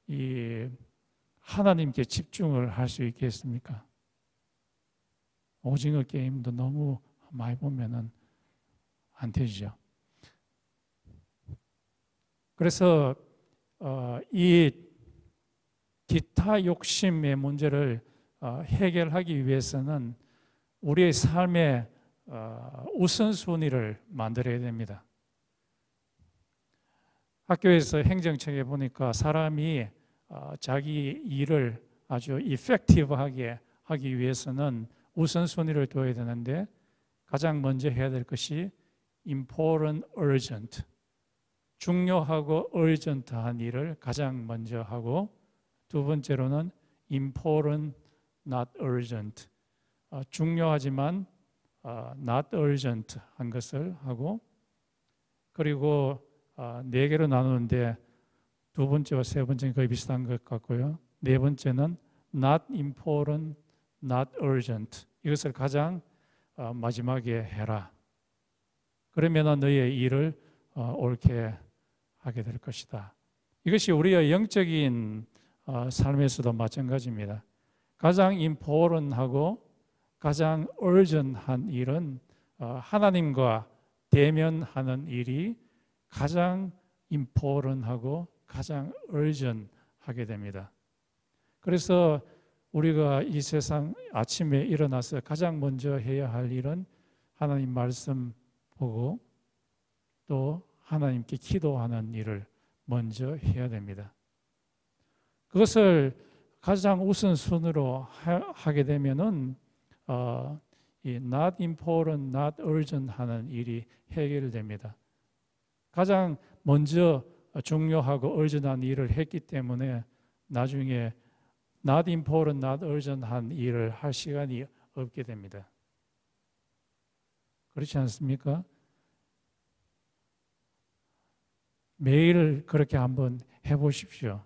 이 하나님께 집중을 할 수 있겠습니까? 오징어 게임도 너무 많이 보면은 안 되죠. 그래서 이 기타 욕심의 문제를 해결하기 위해서는 우리의 삶의 우선순위를 만들어야 됩니다. 학교에서 행정청에 보니까 사람이 자기 일을 아주 이펙티브하게 하기 위해서는 우선순위를 둬야 되는데 가장 먼저 해야 될 것이 important, urgent, 중요하고 urgent한 일을 가장 먼저 하고 두 번째로는 important, not urgent, 중요하지만 not urgent 한 것을 하고 그리고 네 개로 나누는데 두 번째와 세 번째는 거의 비슷한 것 같고요. 네 번째는 not important, not urgent 이것을 가장 마지막에 해라. 그러면 너의 일을 옳게 하게 될 것이다. 이것이 우리의 영적인 삶에서도 마찬가지입니다. 가장 important하고 가장 urgent한 일은 하나님과 대면하는 일이 가장 important하고 가장 urgent하게 됩니다. 그래서 우리가 이 세상 아침에 일어나서 가장 먼저 해야 할 일은 하나님 말씀 보고 또 하나님께 기도하는 일을 먼저 해야 됩니다. 그것을 가장 우선순위로 하게 되면은 이 not important, not urgent 하는 일이 해결됩니다. 가장 먼저 중요하고 urgent한 일을 했기 때문에 나중에 not important, not urgent 한 일을 할 시간이 없게 됩니다. 그렇지 않습니까? 매일 그렇게 한번 해보십시오.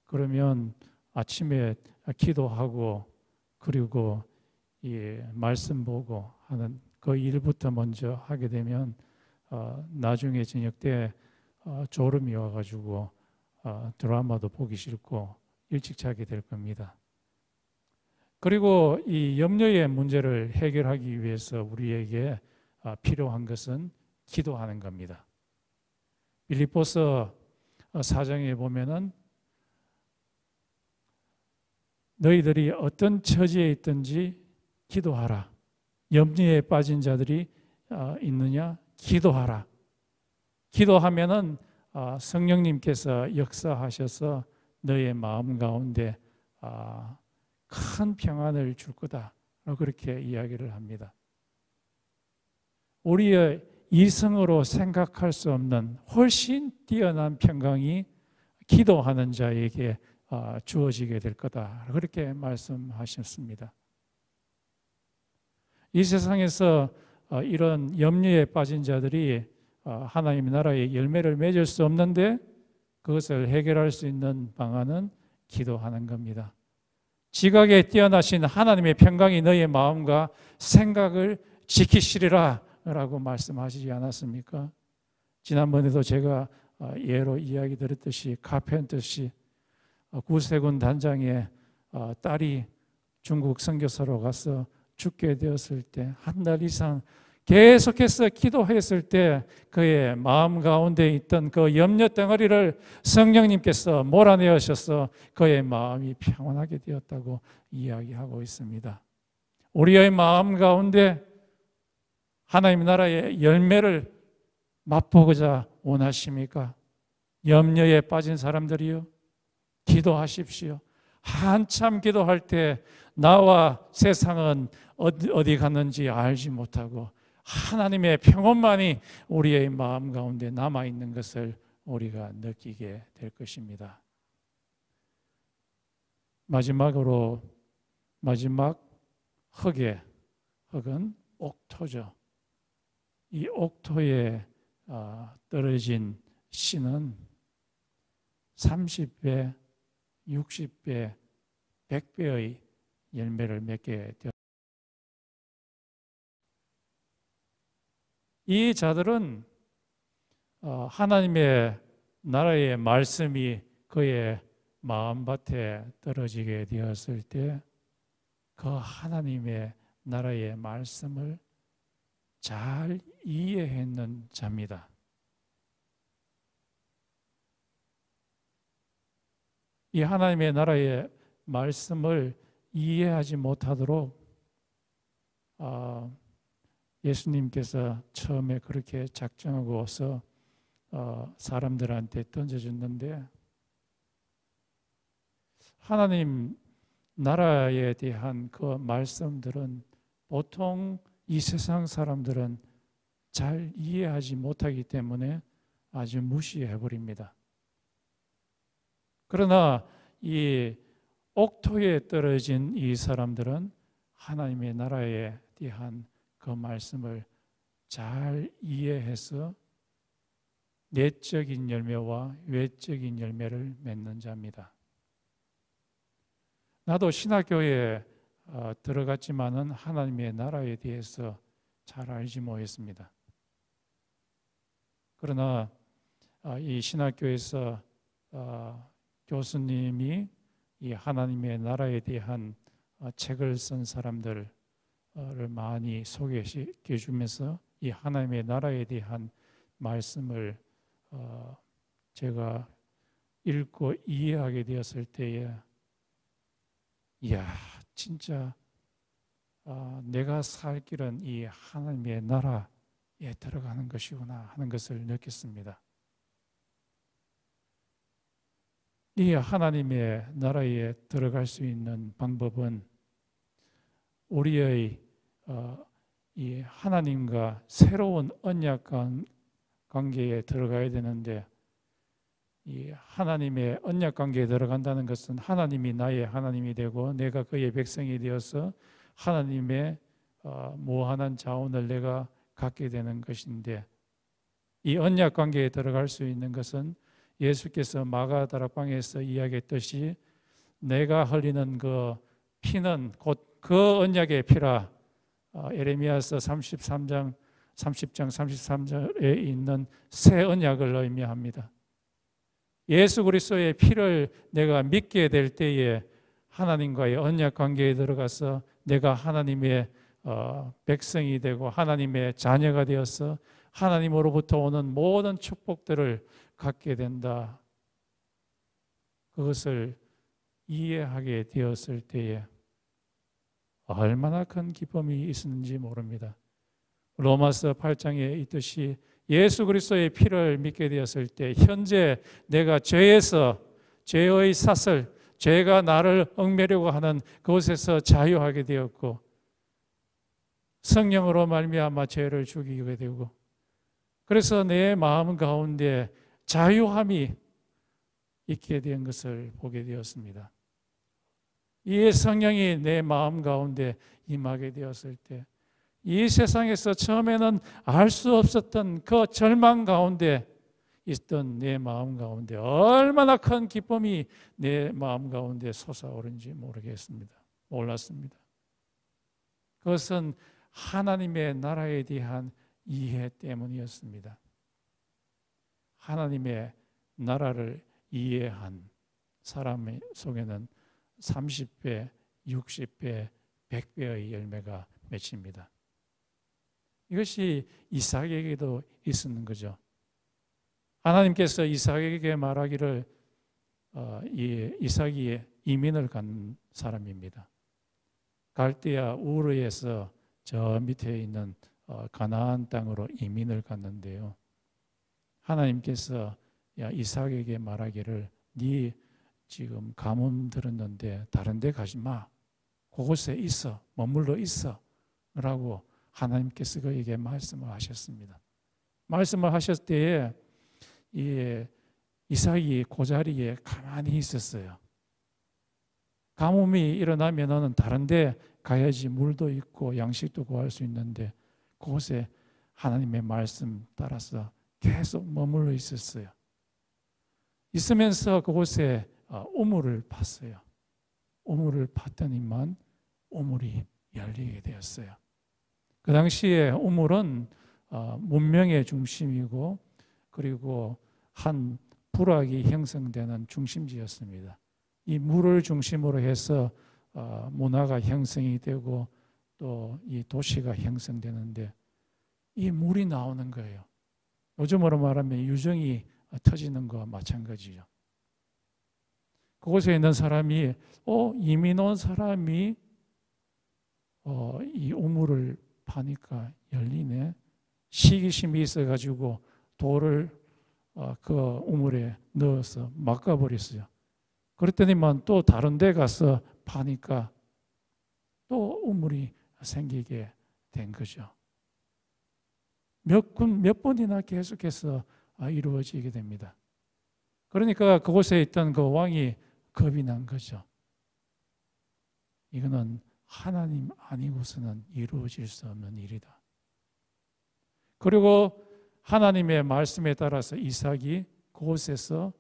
그러면 아침에 기도하고 그리고 말씀 보고 하는 그 일부터 먼저 하게 되면 나중에 저녁 때 졸음이 와가지고 드라마도 보기 싫고 일찍 자게 될 겁니다. 그리고 이 염려의 문제를 해결하기 위해서 우리에게 필요한 것은 기도하는 겁니다. 빌립보서 4장에 보면은 너희들이 어떤 처지에 있든지 기도하라. 염려에 빠진 자들이 있느냐? 기도하라. 기도하면은 성령님께서 역사하셔서 너의 마음 가운데 큰 평안을 줄 거다. 그렇게 이야기를 합니다. 우리의 이성으로 생각할 수 없는 훨씬 뛰어난 평강이 기도하는 자에게 주어지게 될 거다. 그렇게 말씀하셨습니다. 이 세상에서 이런 염려에 빠진 자들이 하나님의 나라의 열매를 맺을 수 없는데 그것을 해결할 수 있는 방안은 기도하는 겁니다. 지각에 뛰어나신 하나님의 평강이 너의 마음과 생각을 지키시리라 라고 말씀하시지 않았습니까? 지난번에도 제가 예로 이야기 드렸듯이 카펜터시 구세군 단장의 딸이 중국 선교사로 가서 죽게 되었을 때 한 달 이상 계속해서 기도했을 때 그의 마음 가운데 있던 그 염려 덩어리를 성령님께서 몰아내셔서 그의 마음이 평안하게 되었다고 이야기하고 있습니다. 우리의 마음 가운데 하나님 나라의 열매를 맛보고자 원하십니까? 염려에 빠진 사람들이요, 기도하십시오. 한참 기도할 때 나와 세상은 어디 갔는지 알지 못하고 하나님의 평온만이 우리의 마음 가운데 남아있는 것을 우리가 느끼게 될 것입니다. 마지막으로 마지막 흙은 옥토죠. 이 옥토에 떨어진 씨는 30배, 60배, 100배의 열매를 맺게 되었습니다. 이 자들은 하나님의 나라의 말씀이 그의 마음밭에 떨어지게 되었을 때 그 하나님의 나라의 말씀을 잘 이해했는 자입니다. 이 하나님의 나라의 말씀을 이해하지 못하도록 예수님께서 처음에 그렇게 작정하고서 사람들한테 던져줬는데, 하나님 나라에 대한 그 말씀들은 보통 이 세상 사람들은 잘 이해하지 못하기 때문에 아주 무시해버립니다. 그러나 이 옥토에 떨어진 이 사람들은 하나님의 나라에 대한 그 말씀을 잘 이해해서 내적인 열매와 외적인 열매를 맺는 자입니다. 나도 신학교에 들어갔지만은 하나님의 나라에 대해서 잘 알지 못했습니다. 그러나 이 신학교에서 교수님이 이 하나님의 나라에 대한 책을 쓴 사람들을 많이 소개시켜 주면서 이 하나님의 나라에 대한 말씀을 제가 읽고 이해하게 되었을 때에, 이야, 진짜 내가 살 길은 이 하나님의 나라에 들어가는 것이구나 하는 것을 느꼈습니다. 이 하나님의 나라에 들어갈 수 있는 방법은 우리의 이 하나님과 새로운 언약 관계에 들어가야 되는데, 이 하나님의 언약 관계에 들어간다는 것은 하나님이 나의 하나님이 되고 내가 그의 백성이 되어서 하나님의 무한한 자원을 내가 갖게 되는 것인데, 이 언약 관계에 들어갈 수 있는 것은 예수께서 마가다락방에서 이야기했듯이 내가 흘리는 그 피는 곧 그 언약의 피라, 에레미야서 30장 33절에 있는 새 언약을 의미합니다. 예수 그리스도의 피를 내가 믿게 될 때에 하나님과의 언약 관계에 들어가서 내가 하나님의 백성이 되고 하나님의 자녀가 되어서 하나님으로부터 오는 모든 축복들을 갖게 된다. 그것을 이해하게 되었을 때에 얼마나 큰 기쁨이 있었는지 모릅니다. 로마서 8장에 있듯이 예수 그리스도의 피를 믿게 되었을 때 현재 내가 죄의 사슬, 죄가 나를 얽매려고 하는 그곳에서 자유하게 되었고, 성령으로 말미암아 죄를 죽이게 되고, 그래서 내 마음 가운데 자유함이 있게 된 것을 보게 되었습니다. 이 성령이 내 마음 가운데 임하게 되었을 때 이 세상에서 처음에는 알 수 없었던 그 절망 가운데 있던 내 마음 가운데 얼마나 큰 기쁨이 내 마음 가운데 솟아오른지 몰랐습니다. 그것은 하나님의 나라에 대한 이해 때문이었습니다. 하나님의 나라를 이해한 사람 속에는 30배, 60배, 100배의 열매가 맺힙니다. 이것이 이삭에게도 있었는 거죠. 하나님께서 이삭에게 말하기를 이삭이 이민을 간 사람입니다. 갈대아 우르에서 저 밑에 있는 가나안 땅으로 이민을 갔는데요. 하나님께서 이삭에게 말하기를 네 지금 가뭄 들었는데 다른 데 가지 마. 그곳에 있어. 머물러 있어. 라고 하나님께서 그에게 말씀을 하셨습니다. 말씀을 하셨을 때에 이삭이 그 자리에 가만히 있었어요. 가뭄이 일어나면은 다른 데 가야지 물도 있고 양식도 구할 수 있는데 그곳에 하나님의 말씀 따라서 계속 머물러 있었어요. 있으면서 그곳에 우물을 팠어요. 우물을 팠더니만 우물이 열리게 되었어요. 그 당시에 우물은 문명의 중심이고 그리고 한 부락이 형성되는 중심지였습니다. 이 물을 중심으로 해서 문화가 형성이 되고 또 이 도시가 형성되는데 이 물이 나오는 거예요. 요즘으로 말하면 유정이 터지는 거와 마찬가지죠. 그곳에 있는 사람이 이민 온 사람이 이 우물을 파니까 열리네. 시기심이 있어가지고 돌을 그 우물에 넣어서 막아버렸어요. 그랬더니만 또 다른 데 가서 파니까 또 우물이 생기게 된 거죠. 몇 번이나 계속해서 이루어지게 됩니다. 그러니까 그곳에 있던 그 왕이 겁이 난 거죠. 이거는 하나님 아니고서는 이루어질 수 없는 일이다. 그리고 하나님의 말씀에 따라서 이삭이 그곳에서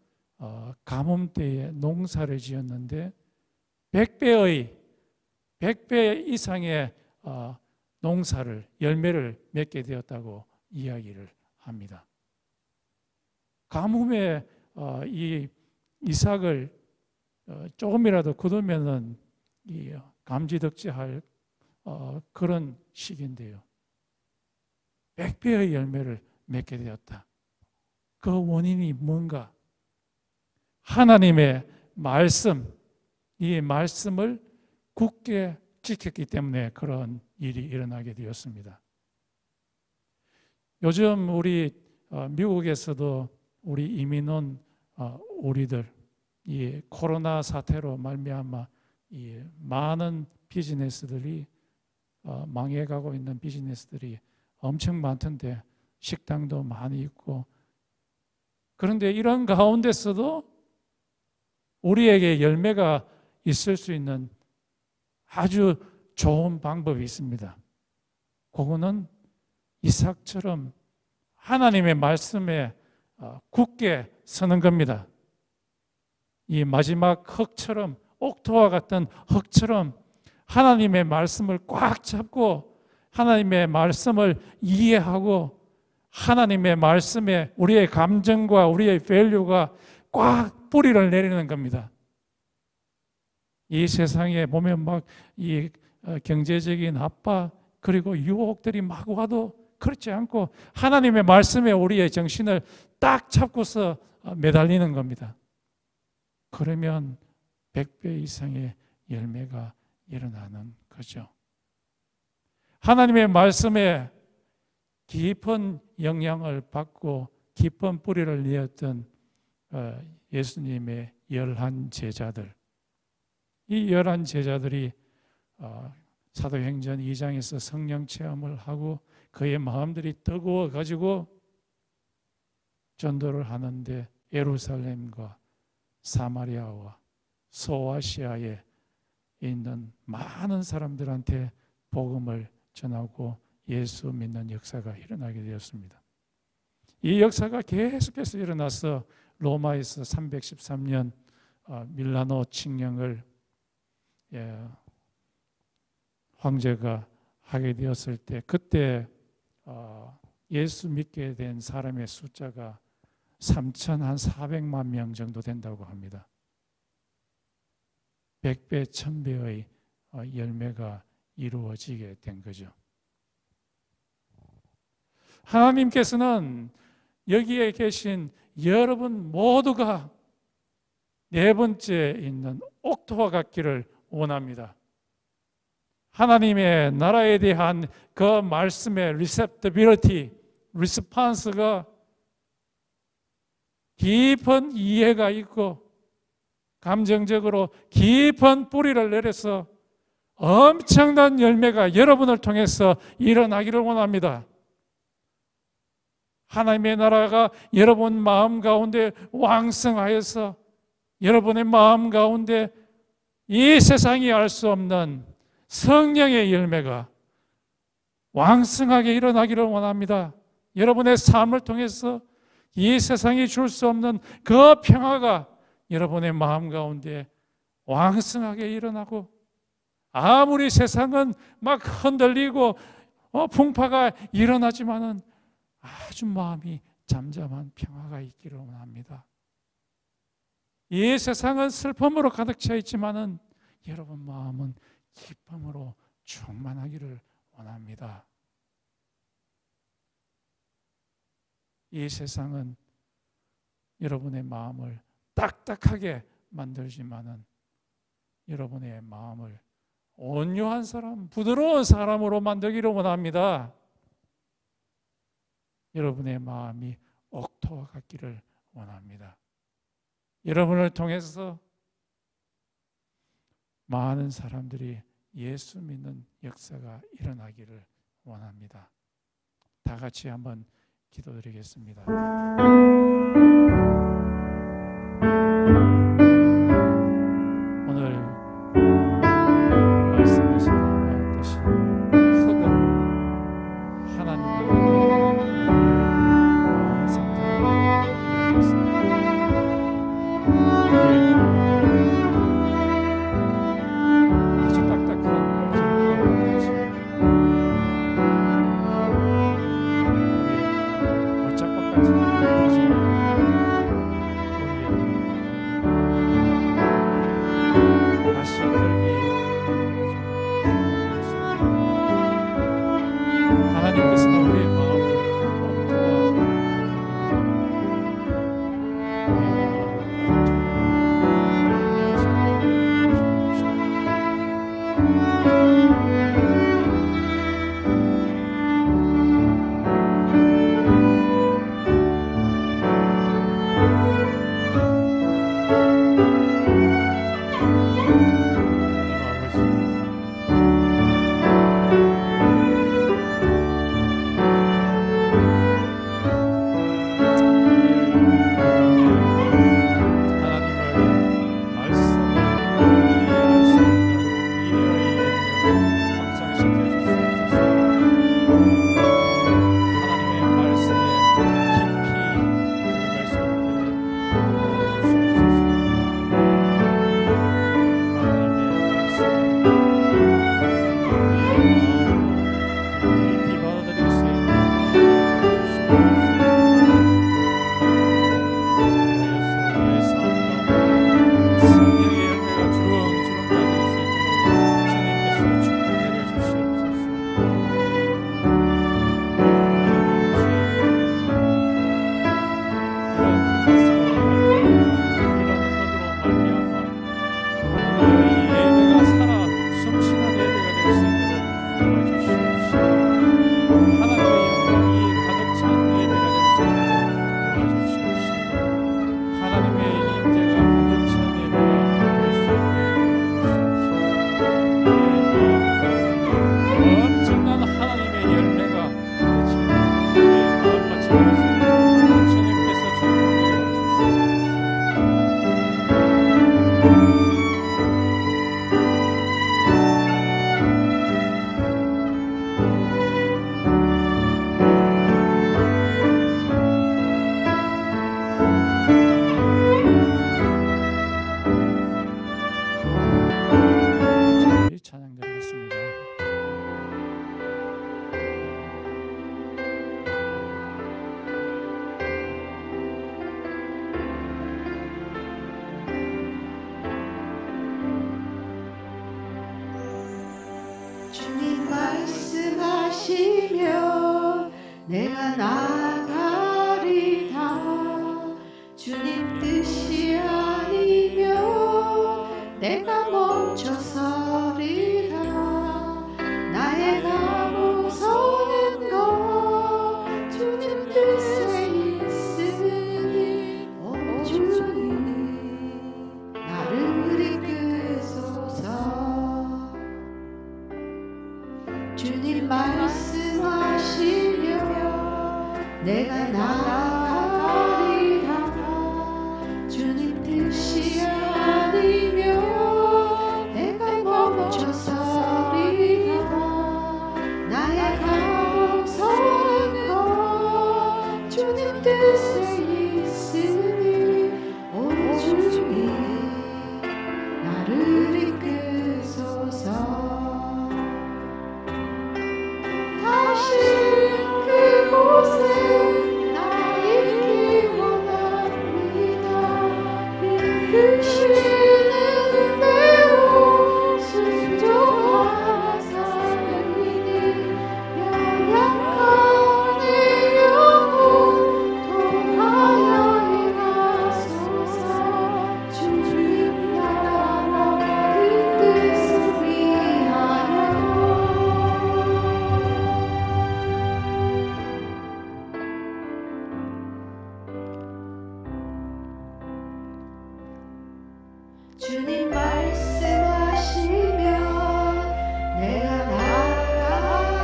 가뭄 때에 농사를 지었는데 100배 이상의 농사를 열매를 맺게 되었다고 이야기를 합니다. 가뭄에 이 이삭을 조금이라도 거두면은 이 감지덕지할 그런 시기인데요. 100배의 열매를 맺게 되었다. 그 원인이 뭔가? 하나님의 말씀, 이 말씀을 굳게 지켰기 때문에 그런 일이 일어나게 되었습니다. 요즘 우리 미국에서도 우리 이민 온 우리들 이 코로나 사태로 말미암아 이 많은 비즈니스들이 망해가고 있는 비즈니스들이 엄청 많던데 식당도 많이 있고 그런데 이런 가운데서도 우리에게 열매가 있을 수 있는 아주 좋은 방법이 있습니다. 그거는 이삭처럼 하나님의 말씀에 굳게 서는 겁니다. 이 마지막 흙처럼 옥토와 같은 흙처럼 하나님의 말씀을 꽉 잡고 하나님의 말씀을 이해하고 하나님의 말씀에 우리의 감정과 우리의 밸류가 꽉 뿌리를 내리는 겁니다. 이 세상에 보면 막 이 경제적인 압박 그리고 유혹들이 막 와도 그렇지 않고 하나님의 말씀에 우리의 정신을 딱 잡고서 매달리는 겁니다. 그러면 100배 이상의 열매가 일어나는 거죠. 하나님의 말씀에 깊은 영향을 받고 깊은 뿌리를 내었던 예수님의 11 제자들. 이 11 제자들이 사도행전 2장에서 성령 체험을 하고 그의 마음들이 뜨거워 가지고 전도를 하는데 예루살렘과 사마리아와 소아시아에 있는 많은 사람들한테 복음을 전하고 예수 믿는 역사가 일어나게 되었습니다. 이 역사가 계속해서 일어나서 로마에서 313년 밀라노 칙령을 황제가 하게 되었을 때 그때 예수 믿게 된 사람의 숫자가 3,400만 명 정도 된다고 합니다. 100배, 1000배의 열매가 이루어지게 된 거죠. 하나님께서는 여기에 계신 여러분 모두가 네 번째 있는 옥토와 같기를 원합니다. 하나님의 나라에 대한 그 말씀의 receptibility, response가 깊은 이해가 있고 감정적으로 깊은 뿌리를 내려서 엄청난 열매가 여러분을 통해서 일어나기를 원합니다. 하나님의 나라가 여러분 마음 가운데 왕성하여서 여러분의 마음 가운데 이 세상이 알 수 없는 성령의 열매가 왕성하게 일어나기를 원합니다. 여러분의 삶을 통해서 이 세상이 줄 수 없는 그 평화가 여러분의 마음 가운데 왕성하게 일어나고, 아무리 세상은 막 흔들리고 풍파가 일어나지만은 아주 마음이 잠잠한 평화가 있기를 원합니다. 이 세상은 슬픔으로 가득 차 있지만은 여러분 마음은 기쁨으로 충만하기를 원합니다. 이 세상은 여러분의 마음을 딱딱하게 만들지만은 여러분의 마음을 온유한 사람, 부드러운 사람으로 만들기를 원합니다. 여러분의 마음이 옥토와 같기를 원합니다. 여러분을 통해서 많은 사람들이 예수 믿는 역사가 일어나기를 원합니다. 다 같이 한번 기도드리겠습니다. 오늘 말씀에서 나왔듯이 흙은 하나님의 마음 상태를 이야기했습니다. 우리의 마음이 아주 딱딱한 길과 같이 하나님께서는 우리의 마음을 찬양드리겠습니다. 주님 말씀하시면 내가 나가리다. 주님 뜻이 아니면 내가 멈춰서리라. 나의 감옥서는 것 주님 뜻에 있으니 오 주님 나를 이끄소서. 말씀하시며 내가 나아가리라. 주님 뜻이 아니며 내가 멈춰서리라. 나의 감성은 것 주님 뜻에 있으니 오 주님 나를 이끄소서. 다시 그곳에 나 있기 원합니다. 이끄시는 대로 순종하는 삶이니 연약한 내 영혼 통하여 행하소서. 주님 나라 그 뜻을 위하여. 주님 말씀하시면 내가 나아가리라.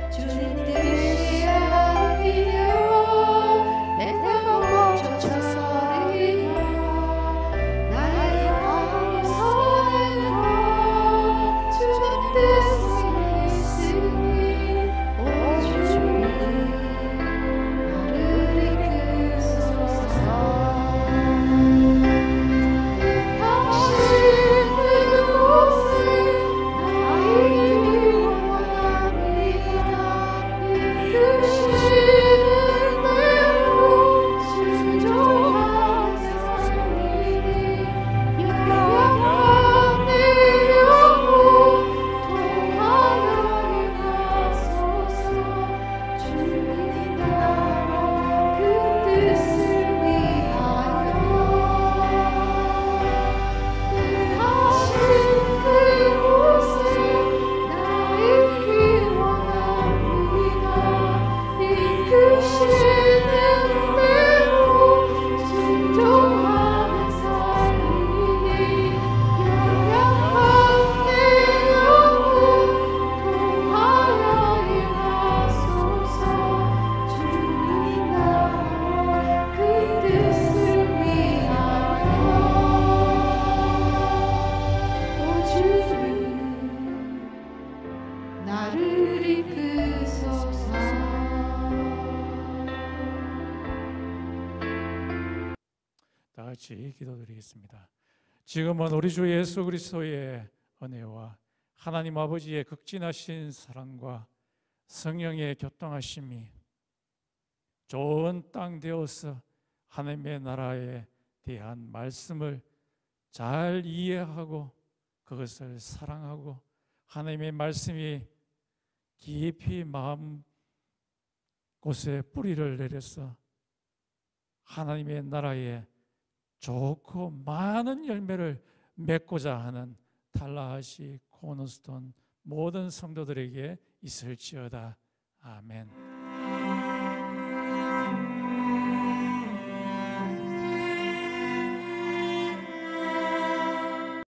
주님 뜻이 아니며 내가 멈춰서리라. 나의 감성은 것 주님 뜻에 있으니 오 주님 나를 이끄소서. 나를 이끄소서. 다 같이 기도드리겠습니다. 지금은 우리 주 예수 그리스도의 은혜와 하나님 아버지의 극진하신 사랑과 성령의 교통하심이 좋은 땅 되어서 하나님의 나라에 대한 말씀을 잘 이해하고 그것을 사랑하고 하나님의 말씀이 깊이 마음 곳에 뿌리를 내려서 하나님의 나라에 좋고 많은 열매를 맺고자 하는 달라하시 코너스톤 모든 성도들에게 있을지어다. 아멘.